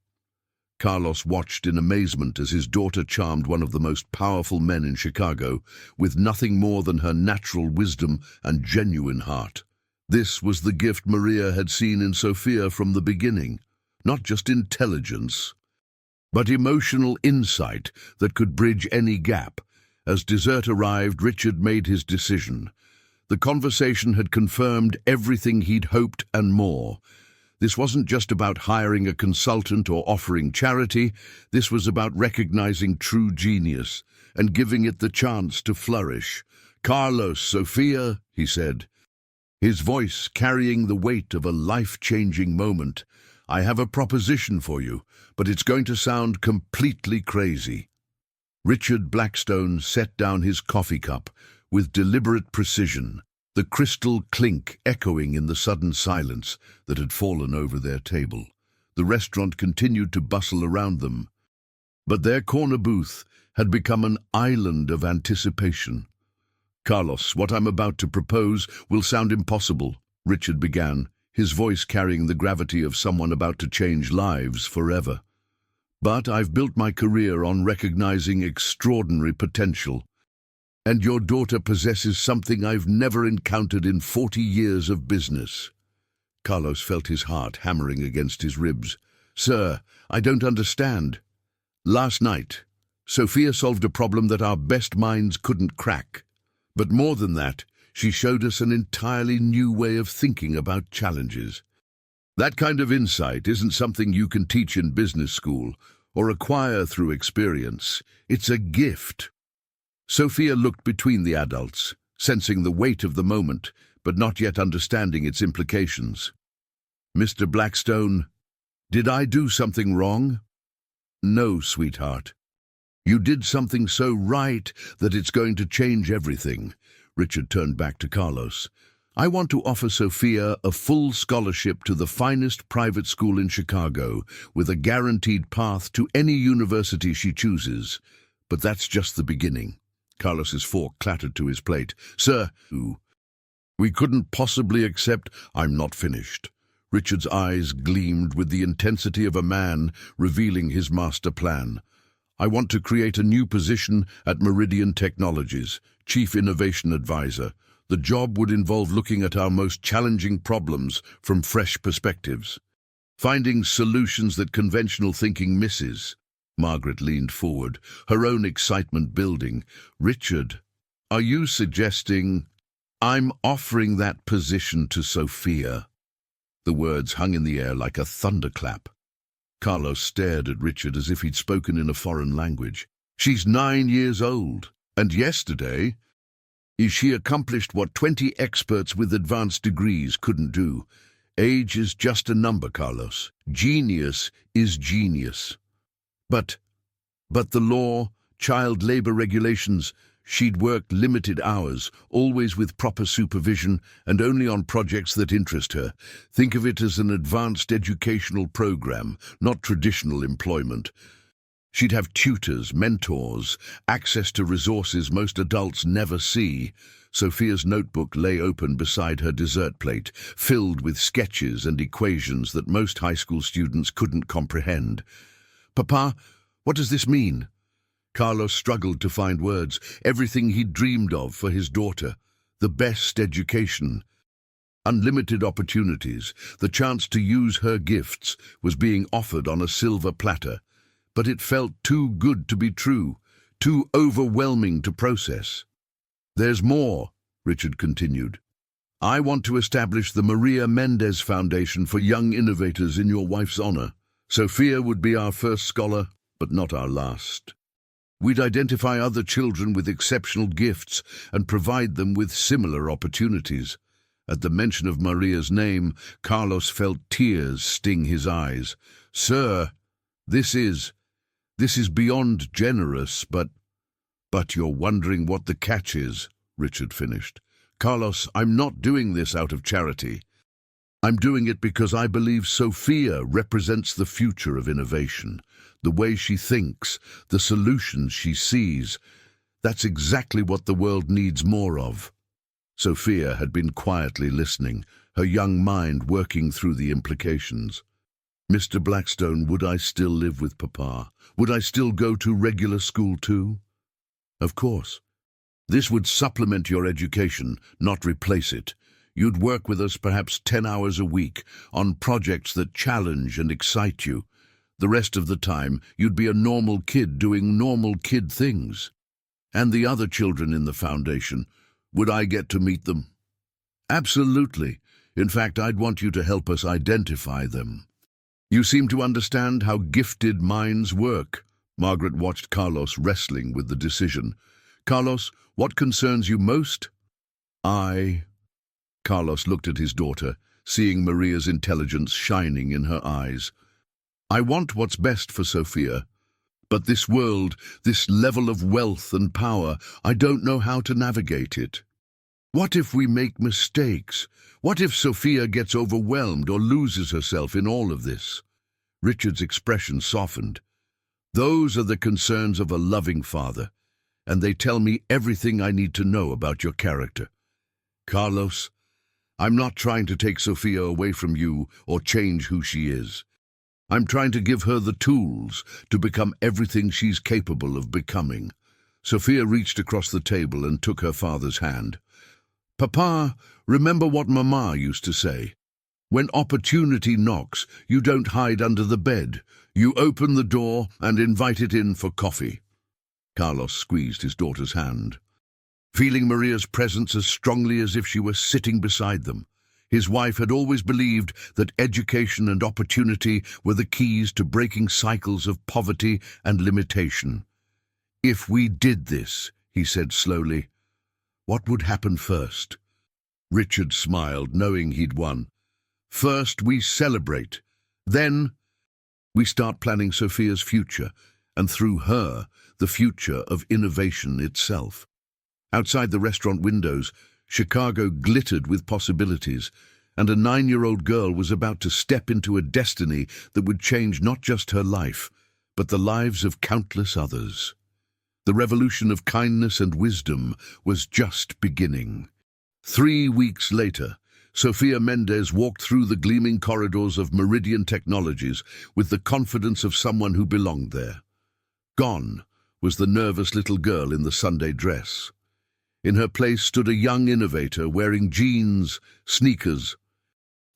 Carlos watched in amazement as his daughter charmed one of the most powerful men in Chicago with nothing more than her natural wisdom and genuine heart. This was the gift Maria had seen in Sophia from the beginning. Not just intelligence, but emotional insight that could bridge any gap. As dessert arrived, Richard made his decision. The conversation had confirmed everything he'd hoped and more. This wasn't just about hiring a consultant or offering charity. This was about recognizing true genius and giving it the chance to flourish. "Carlos, Sophia," he said, his voice carrying the weight of a life-changing moment, "I have a proposition for you, but it's going to sound completely crazy." Richard Blackstone set down his coffee cup with deliberate precision, the crystal clink echoing in the sudden silence that had fallen over their table. The restaurant continued to bustle around them, but their corner booth had become an island of anticipation. "Carlos, what I'm about to propose will sound impossible," Richard began, his voice carrying the gravity of someone about to change lives forever. "But I've built my career on recognizing extraordinary potential. And your daughter possesses something I've never encountered in 40 years of business." Carlos felt his heart hammering against his ribs. "Sir, I don't understand." "Last night, Sophia solved a problem that our best minds couldn't crack. But more than that, she showed us an entirely new way of thinking about challenges. That kind of insight isn't something you can teach in business school or acquire through experience. It's a gift." Sophia looked between the adults, sensing the weight of the moment, but not yet understanding its implications. "Mr. Blackstone, did I do something wrong?" "No, sweetheart. You did something so right that it's going to change everything." Richard turned back to Carlos. "I want to offer Sophia a full scholarship to the finest private school in Chicago, with a guaranteed path to any university she chooses. But that's just the beginning." Carlos's fork clattered to his plate. "Sir, we couldn't possibly accept—" "I'm not finished." Richard's eyes gleamed with the intensity of a man revealing his master plan. "I want to create a new position at Meridian Technologies, Chief Innovation Advisor. The job would involve looking at our most challenging problems from fresh perspectives, finding solutions that conventional thinking misses, Margaret leaned forward, her own excitement building. "Richard, are you suggesting I'm offering that position to Sophia?" The words hung in the air like a thunderclap. Carlos stared at Richard as if he'd spoken in a foreign language. "She's 9 years old, and yesterday she accomplished what 20 experts with advanced degrees couldn't do. Age is just a number, Carlos. Genius is genius." But the law, child labor regulations, she'd worked limited hours, always with proper supervision and only on projects that interest her. Think of it as an advanced educational program, not traditional employment. She'd have tutors, mentors, access to resources most adults never see. Sophia's notebook lay open beside her dessert plate, filled with sketches and equations that most high school students couldn't comprehend. "Papa, what does this mean?" Carlos struggled to find words. Everything he'd dreamed of for his daughter. The best education, unlimited opportunities, the chance to use her gifts was being offered on a silver platter. But it felt too good to be true, too overwhelming to process. "There's more," Richard continued. "I want to establish the Maria Mendez Foundation for Young Innovators in your wife's honor. Sophia would be our first scholar, but not our last. We'd identify other children with exceptional gifts and provide them with similar opportunities." At the mention of Maria's name, Carlos felt tears sting his eyes. "Sir, this is beyond generous, but you're wondering what the catch is," Richard finished. "Carlos, I'm not doing this out of charity. I'm doing it because I believe Sophia represents the future of innovation. The way she thinks, the solutions she sees, that's exactly what the world needs more of." Sophia had been quietly listening, her young mind working through the implications. "Mr. Blackstone, would I still live with Papa? Would I still go to regular school too?" "Of course. This would supplement your education, not replace it. You'd work with us perhaps 10 hours a week on projects that challenge and excite you. The rest of the time, you'd be a normal kid doing normal kid things." "And the other children in the foundation, would I get to meet them?" "Absolutely. In fact, I'd want you to help us identify them." "You seem to understand how gifted minds work." Margaret watched Carlos wrestling with the decision. "Carlos, what concerns you most?" Carlos looked at his daughter, seeing Maria's intelligence shining in her eyes. "I want what's best for Sophia. But this world, this level of wealth and power, I don't know how to navigate it. What if we make mistakes? What if Sophia gets overwhelmed or loses herself in all of this?" Richard's expression softened. "Those are the concerns of a loving father, and they tell me everything I need to know about your character. Carlos, I'm not trying to take Sophia away from you or change who she is. I'm trying to give her the tools to become everything she's capable of becoming." Sophia reached across the table and took her father's hand. "Papa, remember what Mama used to say? When opportunity knocks, you don't hide under the bed. You open the door and invite it in for coffee." Carlos squeezed his daughter's hand, feeling Maria's presence as strongly as if she were sitting beside them. His wife had always believed that education and opportunity were the keys to breaking cycles of poverty and limitation. "If we did this," he said slowly, "what would happen first?" Richard smiled, knowing he'd won. "First, we celebrate. Then, we start planning Sophia's future, and through her, the future of innovation itself." Outside the restaurant windows, Chicago glittered with possibilities, and a 9-year-old girl was about to step into a destiny that would change not just her life, but the lives of countless others. The revolution of kindness and wisdom was just beginning. 3 weeks later, Sophia Mendez walked through the gleaming corridors of Meridian Technologies with the confidence of someone who belonged there. Gone was the nervous little girl in the Sunday dress. In her place stood a young innovator wearing jeans, sneakers,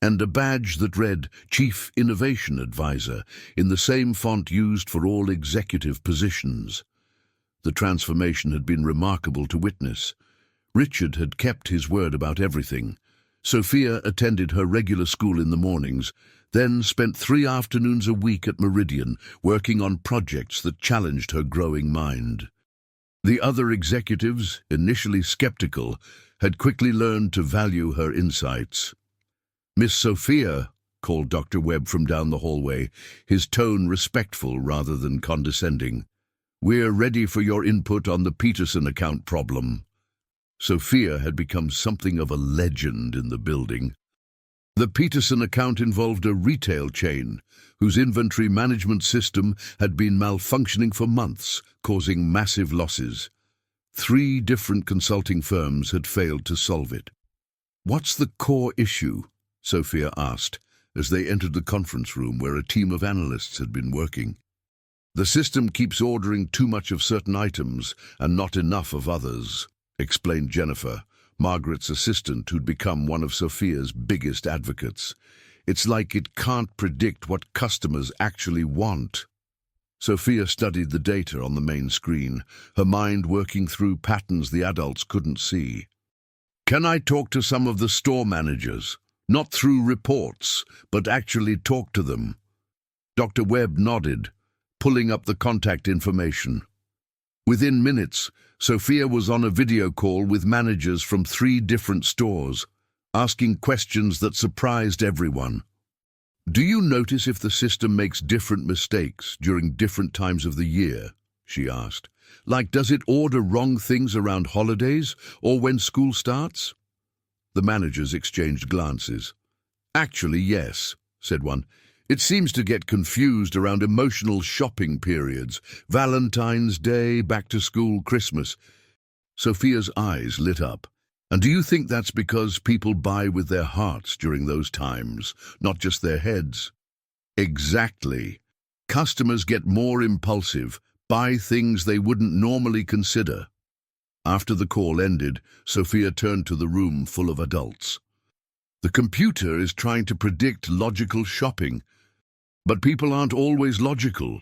and a badge that read Chief Innovation Advisor in the same font used for all executive positions. The transformation had been remarkable to witness. Richard had kept his word about everything. Sophia attended her regular school in the mornings, then spent 3 afternoons a week at Meridian, working on projects that challenged her growing mind. The other executives, initially skeptical, had quickly learned to value her insights. "Miss Sophia," called Dr. Webb from down the hallway, his tone respectful rather than condescending. "We're ready for your input on the Peterson account problem." Sophia had become something of a legend in the building. The Peterson account involved a retail chain whose inventory management system had been malfunctioning for months, causing massive losses. 3 different consulting firms had failed to solve it. "What's the core issue?" Sophia asked, as they entered the conference room where a team of analysts had been working. "The system keeps ordering too much of certain items and not enough of others," explained Jennifer, Margaret's assistant who'd become one of Sophia's biggest advocates. "It's like it can't predict what customers actually want." Sophia studied the data on the main screen, her mind working through patterns the adults couldn't see. "Can I talk to some of the store managers? Not through reports, but actually talk to them." Dr. Webb nodded, pulling up the contact information. Within minutes, Sophia was on a video call with managers from 3 different stores, asking questions that surprised everyone. "Do you notice if the system makes different mistakes during different times of the year?" she asked. "Like, does it order wrong things around holidays or when school starts?" The managers exchanged glances. "Actually, yes," said one. "It seems to get confused around emotional shopping periods, Valentine's Day, back to school, Christmas." Sophia's eyes lit up. "And do you think that's because people buy with their hearts during those times, not just their heads?" "Exactly. Customers get more impulsive, buy things they wouldn't normally consider." After the call ended, Sophia turned to the room full of adults. "The computer is trying to predict logical shopping, but people aren't always logical.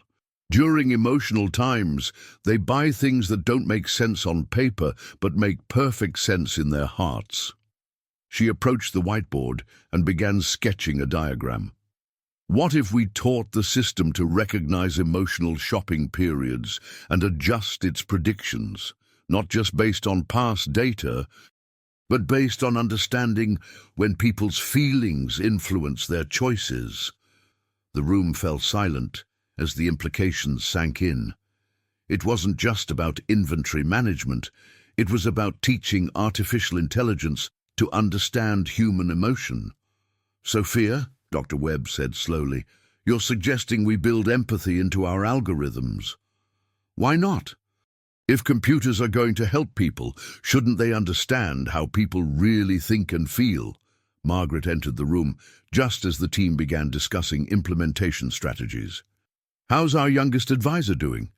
During emotional times, they buy things that don't make sense on paper, but make perfect sense in their hearts." She approached the whiteboard and began sketching a diagram. "What if we taught the system to recognize emotional shopping periods and adjust its predictions, not just based on past data, but based on understanding when people's feelings influence their choices?" The room fell silent as the implications sank in. It wasn't just about inventory management. It was about teaching artificial intelligence to understand human emotion. "Sophia," Dr. Webb said slowly, "you're suggesting we build empathy into our algorithms. Why not? If computers are going to help people, shouldn't they understand how people really think and feel?" Margaret entered the room just as the team began discussing implementation strategies. "How's our youngest advisor doing?"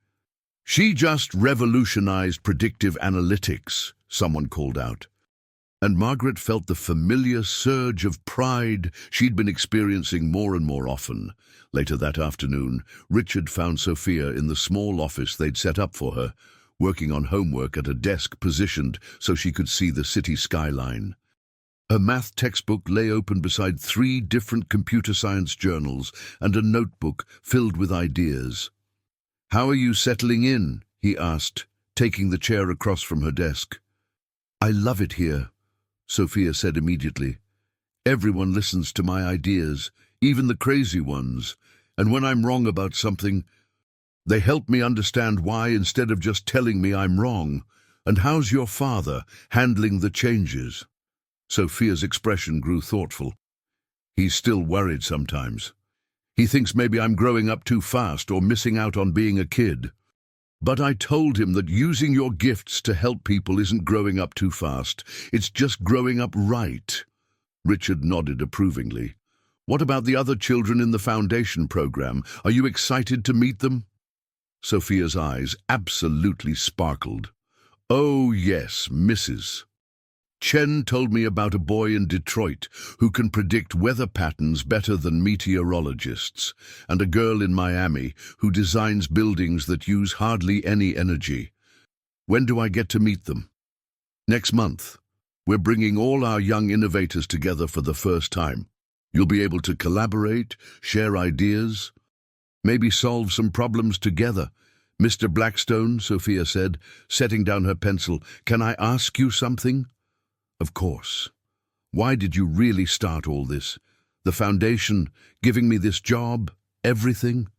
"She just revolutionized predictive analytics," someone called out. And Margaret felt the familiar surge of pride she'd been experiencing more and more often. Later that afternoon, Richard found Sophia in the small office they'd set up for her, working on homework at a desk positioned so she could see the city skyline. Her math textbook lay open beside 3 different computer science journals and a notebook filled with ideas. "How are you settling in?" he asked, taking the chair across from her desk. "I love it here," Sophia said immediately. "Everyone listens to my ideas, even the crazy ones, and when I'm wrong about something, they help me understand why instead of just telling me I'm wrong. And how's your father handling the changes?" Sophia's expression grew thoughtful. "He's still worried sometimes. He thinks maybe I'm growing up too fast or missing out on being a kid. But I told him that using your gifts to help people isn't growing up too fast. It's just growing up right." Richard nodded approvingly. "What about the other children in the foundation program? Are you excited to meet them?" Sophia's eyes absolutely sparkled. "Oh, yes, Mrs. Chen told me about a boy in Detroit who can predict weather patterns better than meteorologists, and a girl in Miami who designs buildings that use hardly any energy. When do I get to meet them? Next month. We're bringing all our young innovators together for the first time. You'll be able to collaborate, share ideas, maybe solve some problems together. Mr. Blackstone, Sophia said, setting down her pencil, can I ask you something? Of course. Why did you really start all this? The foundation, giving me this job, everything?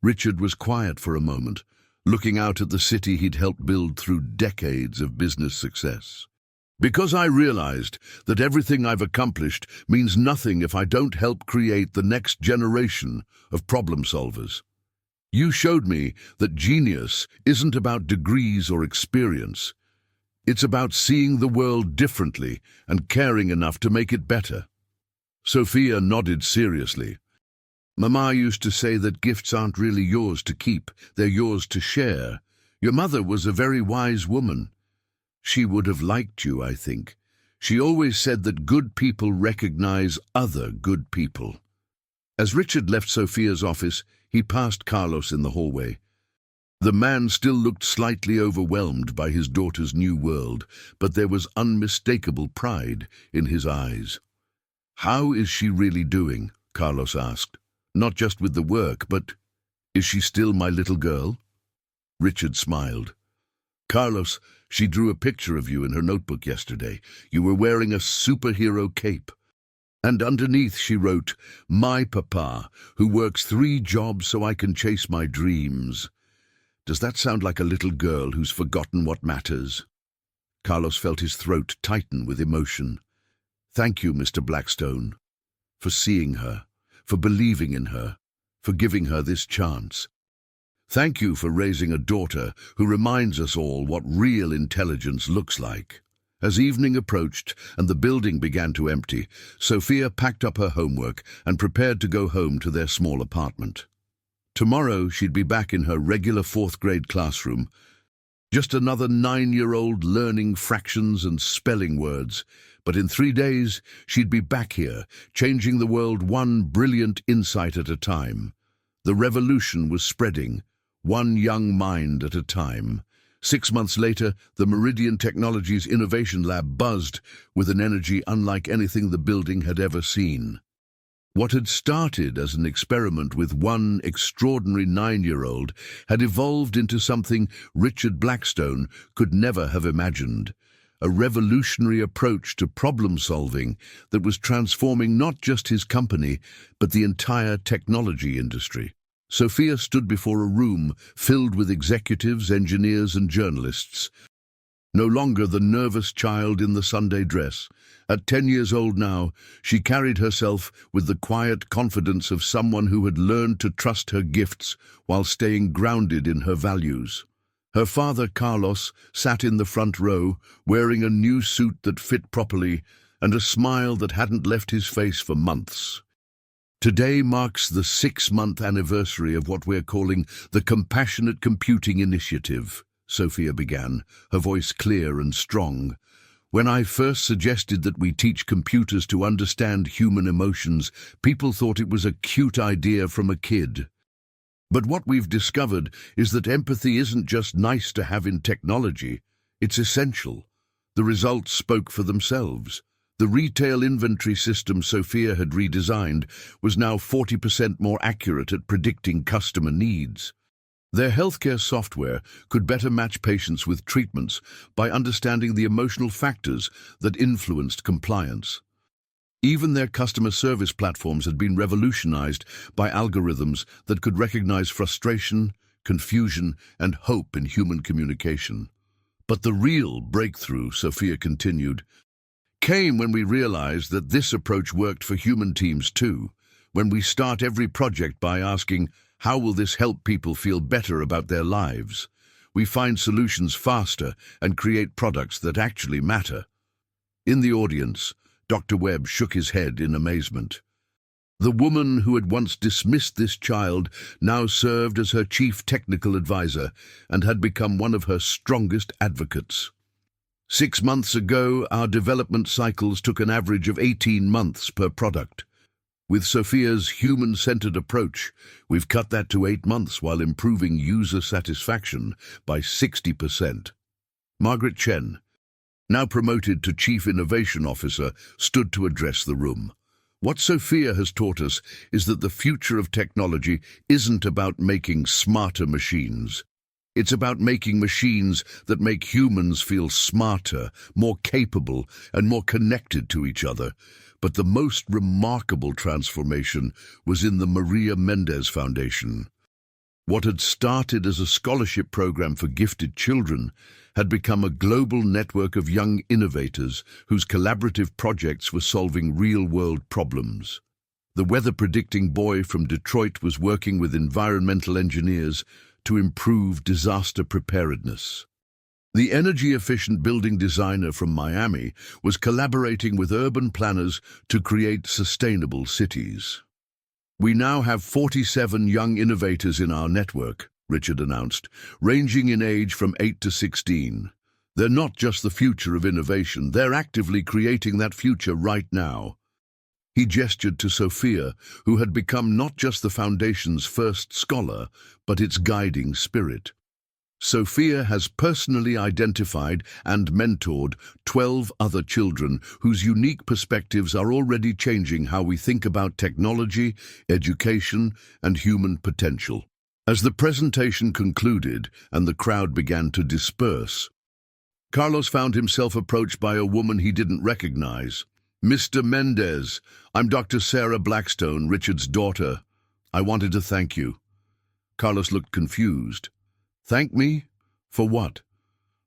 Richard was quiet for a moment, looking out at the city he'd helped build through decades of business success. Because I realized that everything I've accomplished means nothing if I don't help create the next generation of problem solvers. You showed me that genius isn't about degrees or experience. It's about seeing the world differently and caring enough to make it better. Sophia nodded seriously. Mama used to say that gifts aren't really yours to keep, they're yours to share. Your mother was a very wise woman. She would have liked you, I think. She always said that good people recognize other good people. As Richard left Sophia's office, he passed Carlos in the hallway. The man still looked slightly overwhelmed by his daughter's new world, but there was unmistakable pride in his eyes. How is she really doing? Carlos asked. Not just with the work, but is she still my little girl? Richard smiled. Carlos, she drew a picture of you in her notebook yesterday. You were wearing a superhero cape. And underneath she wrote, my papa, who works 3 jobs so I can chase my dreams. Does that sound like a little girl who's forgotten what matters? Carlos felt his throat tighten with emotion. Thank you, Mr. Blackstone, for seeing her, for believing in her, for giving her this chance. Thank you for raising a daughter who reminds us all what real intelligence looks like. As evening approached and the building began to empty, Sophia packed up her homework and prepared to go home to their small apartment. Tomorrow she'd be back in her regular 4th-grade classroom, just another 9-year-old learning fractions and spelling words. But in 3 days, she'd be back here, changing the world one brilliant insight at a time. The revolution was spreading, one young mind at a time. 6 months later, the Meridian Technologies Innovation Lab buzzed with an energy unlike anything the building had ever seen. What had started as an experiment with one extraordinary 9-year-old had evolved into something Richard Blackstone could never have imagined. A revolutionary approach to problem solving that was transforming not just his company, but the entire technology industry. Sophia stood before a room filled with executives, engineers, and journalists. No longer the nervous child in the Sunday dress. At 10 years old now, she carried herself with the quiet confidence of someone who had learned to trust her gifts while staying grounded in her values. Her father, Carlos, sat in the front row, wearing a new suit that fit properly and a smile that hadn't left his face for months. Today marks the 6-month anniversary of what we're calling the Compassionate Computing Initiative, Sophia began, her voice clear and strong. When I first suggested that we teach computers to understand human emotions, people thought it was a cute idea from a kid. But what we've discovered is that empathy isn't just nice to have in technology, it's essential. The results spoke for themselves. The retail inventory system Sophia had redesigned was now 40% more accurate at predicting customer needs. Their healthcare software could better match patients with treatments by understanding the emotional factors that influenced compliance. Even their customer service platforms had been revolutionized by algorithms that could recognize frustration, confusion, and hope in human communication. But the real breakthrough, Sophia continued, came when we realized that this approach worked for human teams too, when we start every project by asking, how will this help people feel better about their lives? We find solutions faster and create products that actually matter. In the audience, Dr. Webb shook his head in amazement. The woman who had once dismissed this child now served as her chief technical advisor and had become one of her strongest advocates. 6 months ago, our development cycles took an average of 18 months per product. With Sophia's human-centered approach, we've cut that to 8 months while improving user satisfaction by 60%. Margaret Chen, now promoted to Chief Innovation Officer, stood to address the room. What Sophia has taught us is that the future of technology isn't about making smarter machines. It's about making machines that make humans feel smarter, more capable, and more connected to each other. But the most remarkable transformation was in the Maria Mendez Foundation. What had started as a scholarship program for gifted children had become a global network of young innovators whose collaborative projects were solving real-world problems. The weather-predicting boy from Detroit was working with environmental engineers to improve disaster preparedness. The energy-efficient building designer from Miami was collaborating with urban planners to create sustainable cities. We now have 47 young innovators in our network, Richard announced, ranging in age from 8 to 16. They're not just the future of innovation, they're actively creating that future right now. He gestured to Sophia, who had become not just the Foundation's first scholar, but its guiding spirit. Sophia has personally identified and mentored 12 other children whose unique perspectives are already changing how we think about technology, education, and human potential. As the presentation concluded and the crowd began to disperse, Carlos found himself approached by a woman he didn't recognize. "Mr. Mendez, I'm Dr. Sarah Blackstone, Richard's daughter. I wanted to thank you." Carlos looked confused. "Thank me? For what?"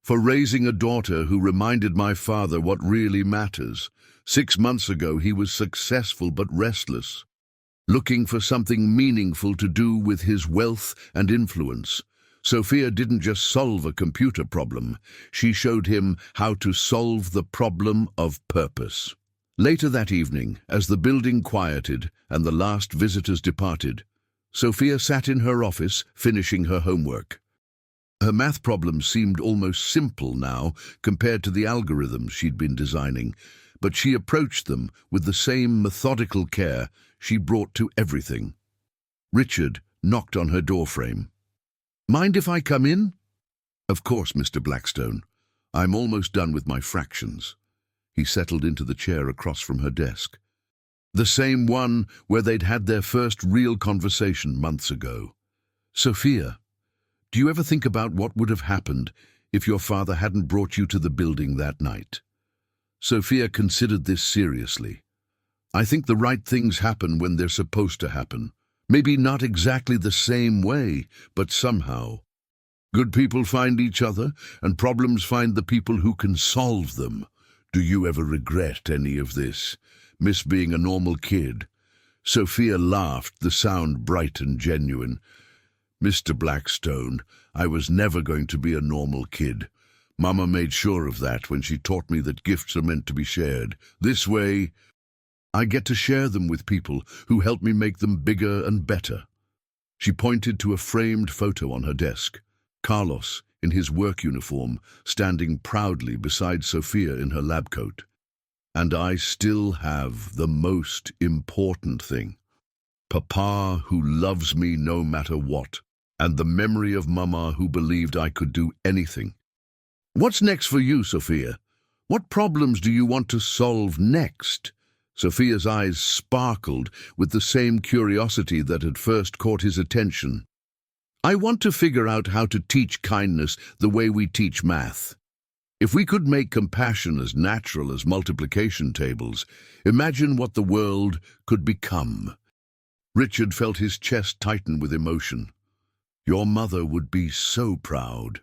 "For raising a daughter who reminded my father what really matters. 6 months ago he was successful but restless, looking for something meaningful to do with his wealth and influence. Sophia didn't just solve a computer problem, she showed him how to solve the problem of purpose." Later that evening, as the building quieted and the last visitors departed, Sophia sat in her office finishing her homework. Her math problems seemed almost simple now compared to the algorithms she'd been designing, but she approached them with the same methodical care she brought to everything. Richard knocked on her doorframe. "Mind if I come in?" "Of course, Mr. Blackstone. I'm almost done with my fractions." He settled into the chair across from her desk, the same one where they'd had their first real conversation months ago. "Sophia, do you ever think about what would have happened if your father hadn't brought you to the building that night?" Sophia considered this seriously. "I think the right things happen when they're supposed to happen. Maybe not exactly the same way, but somehow. Good people find each other, and problems find the people who can solve them. Do you ever regret any of this? Miss being a normal kid?" Sophia laughed, the sound bright and genuine. "Mr. Blackstone, I was never going to be a normal kid. Mama made sure of that when she taught me that gifts are meant to be shared. This way, I get to share them with people who help me make them bigger and better." She pointed to a framed photo on her desk. Carlos, in his work uniform, standing proudly beside Sophia in her lab coat. "And I still have the most important thing. Papa who loves me no matter what, and the memory of Mama who believed I could do anything." "What's next for you, Sophia? What problems do you want to solve next?" Sophia's eyes sparkled with the same curiosity that had first caught his attention. "I want to figure out how to teach kindness the way we teach math. If we could make compassion as natural as multiplication tables, imagine what the world could become." Richard felt his chest tighten with emotion. "Your mother would be so proud."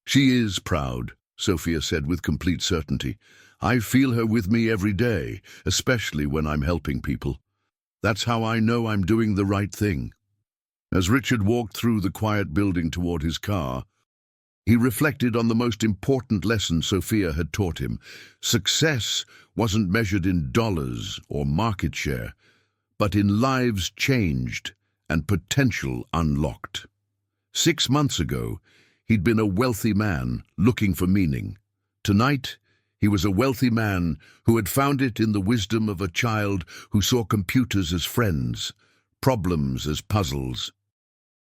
"She is proud," Sophia said with complete certainty. "I feel her with me every day, especially when I'm helping people. That's how I know I'm doing the right thing." As Richard walked through the quiet building toward his car, he reflected on the most important lesson Sophia had taught him. Success wasn't measured in dollars or market share, but in lives changed and potential unlocked. 6 months ago, he'd been a wealthy man looking for meaning. Tonight, he was a wealthy man who had found it in the wisdom of a child who saw computers as friends, problems as puzzles,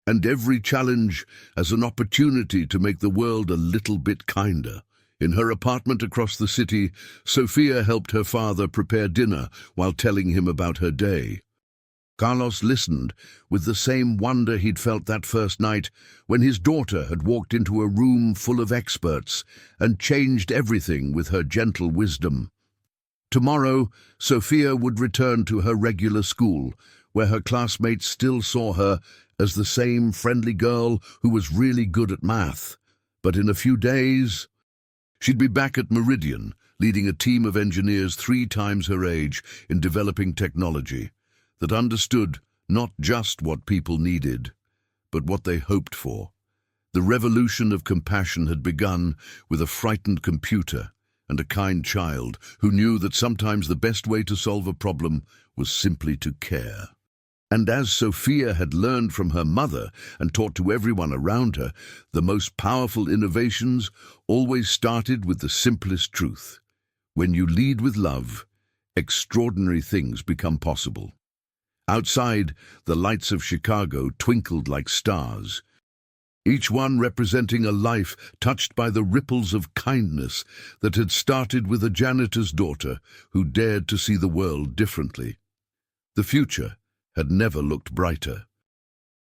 and every challenge as an opportunity to make the world a little bit kinder. In her apartment across the city, Sophia helped her father prepare dinner while telling him about her day. Carlos listened with the same wonder he'd felt that first night when his daughter had walked into a room full of experts and changed everything with her gentle wisdom. Tomorrow, Sophia would return to her regular school, where her classmates still saw her as the same friendly girl who was really good at math. But in a few days, she'd be back at Meridian, leading a team of engineers 3 times her age in developing technology that understood not just what people needed, but what they hoped for. The revolution of compassion had begun with a frightened computer and a kind child who knew that sometimes the best way to solve a problem was simply to care. And as Sophia had learned from her mother and taught to everyone around her, the most powerful innovations always started with the simplest truth. When you lead with love, extraordinary things become possible. Outside, the lights of Chicago twinkled like stars, each one representing a life touched by the ripples of kindness that had started with a janitor's daughter who dared to see the world differently. The future had never looked brighter.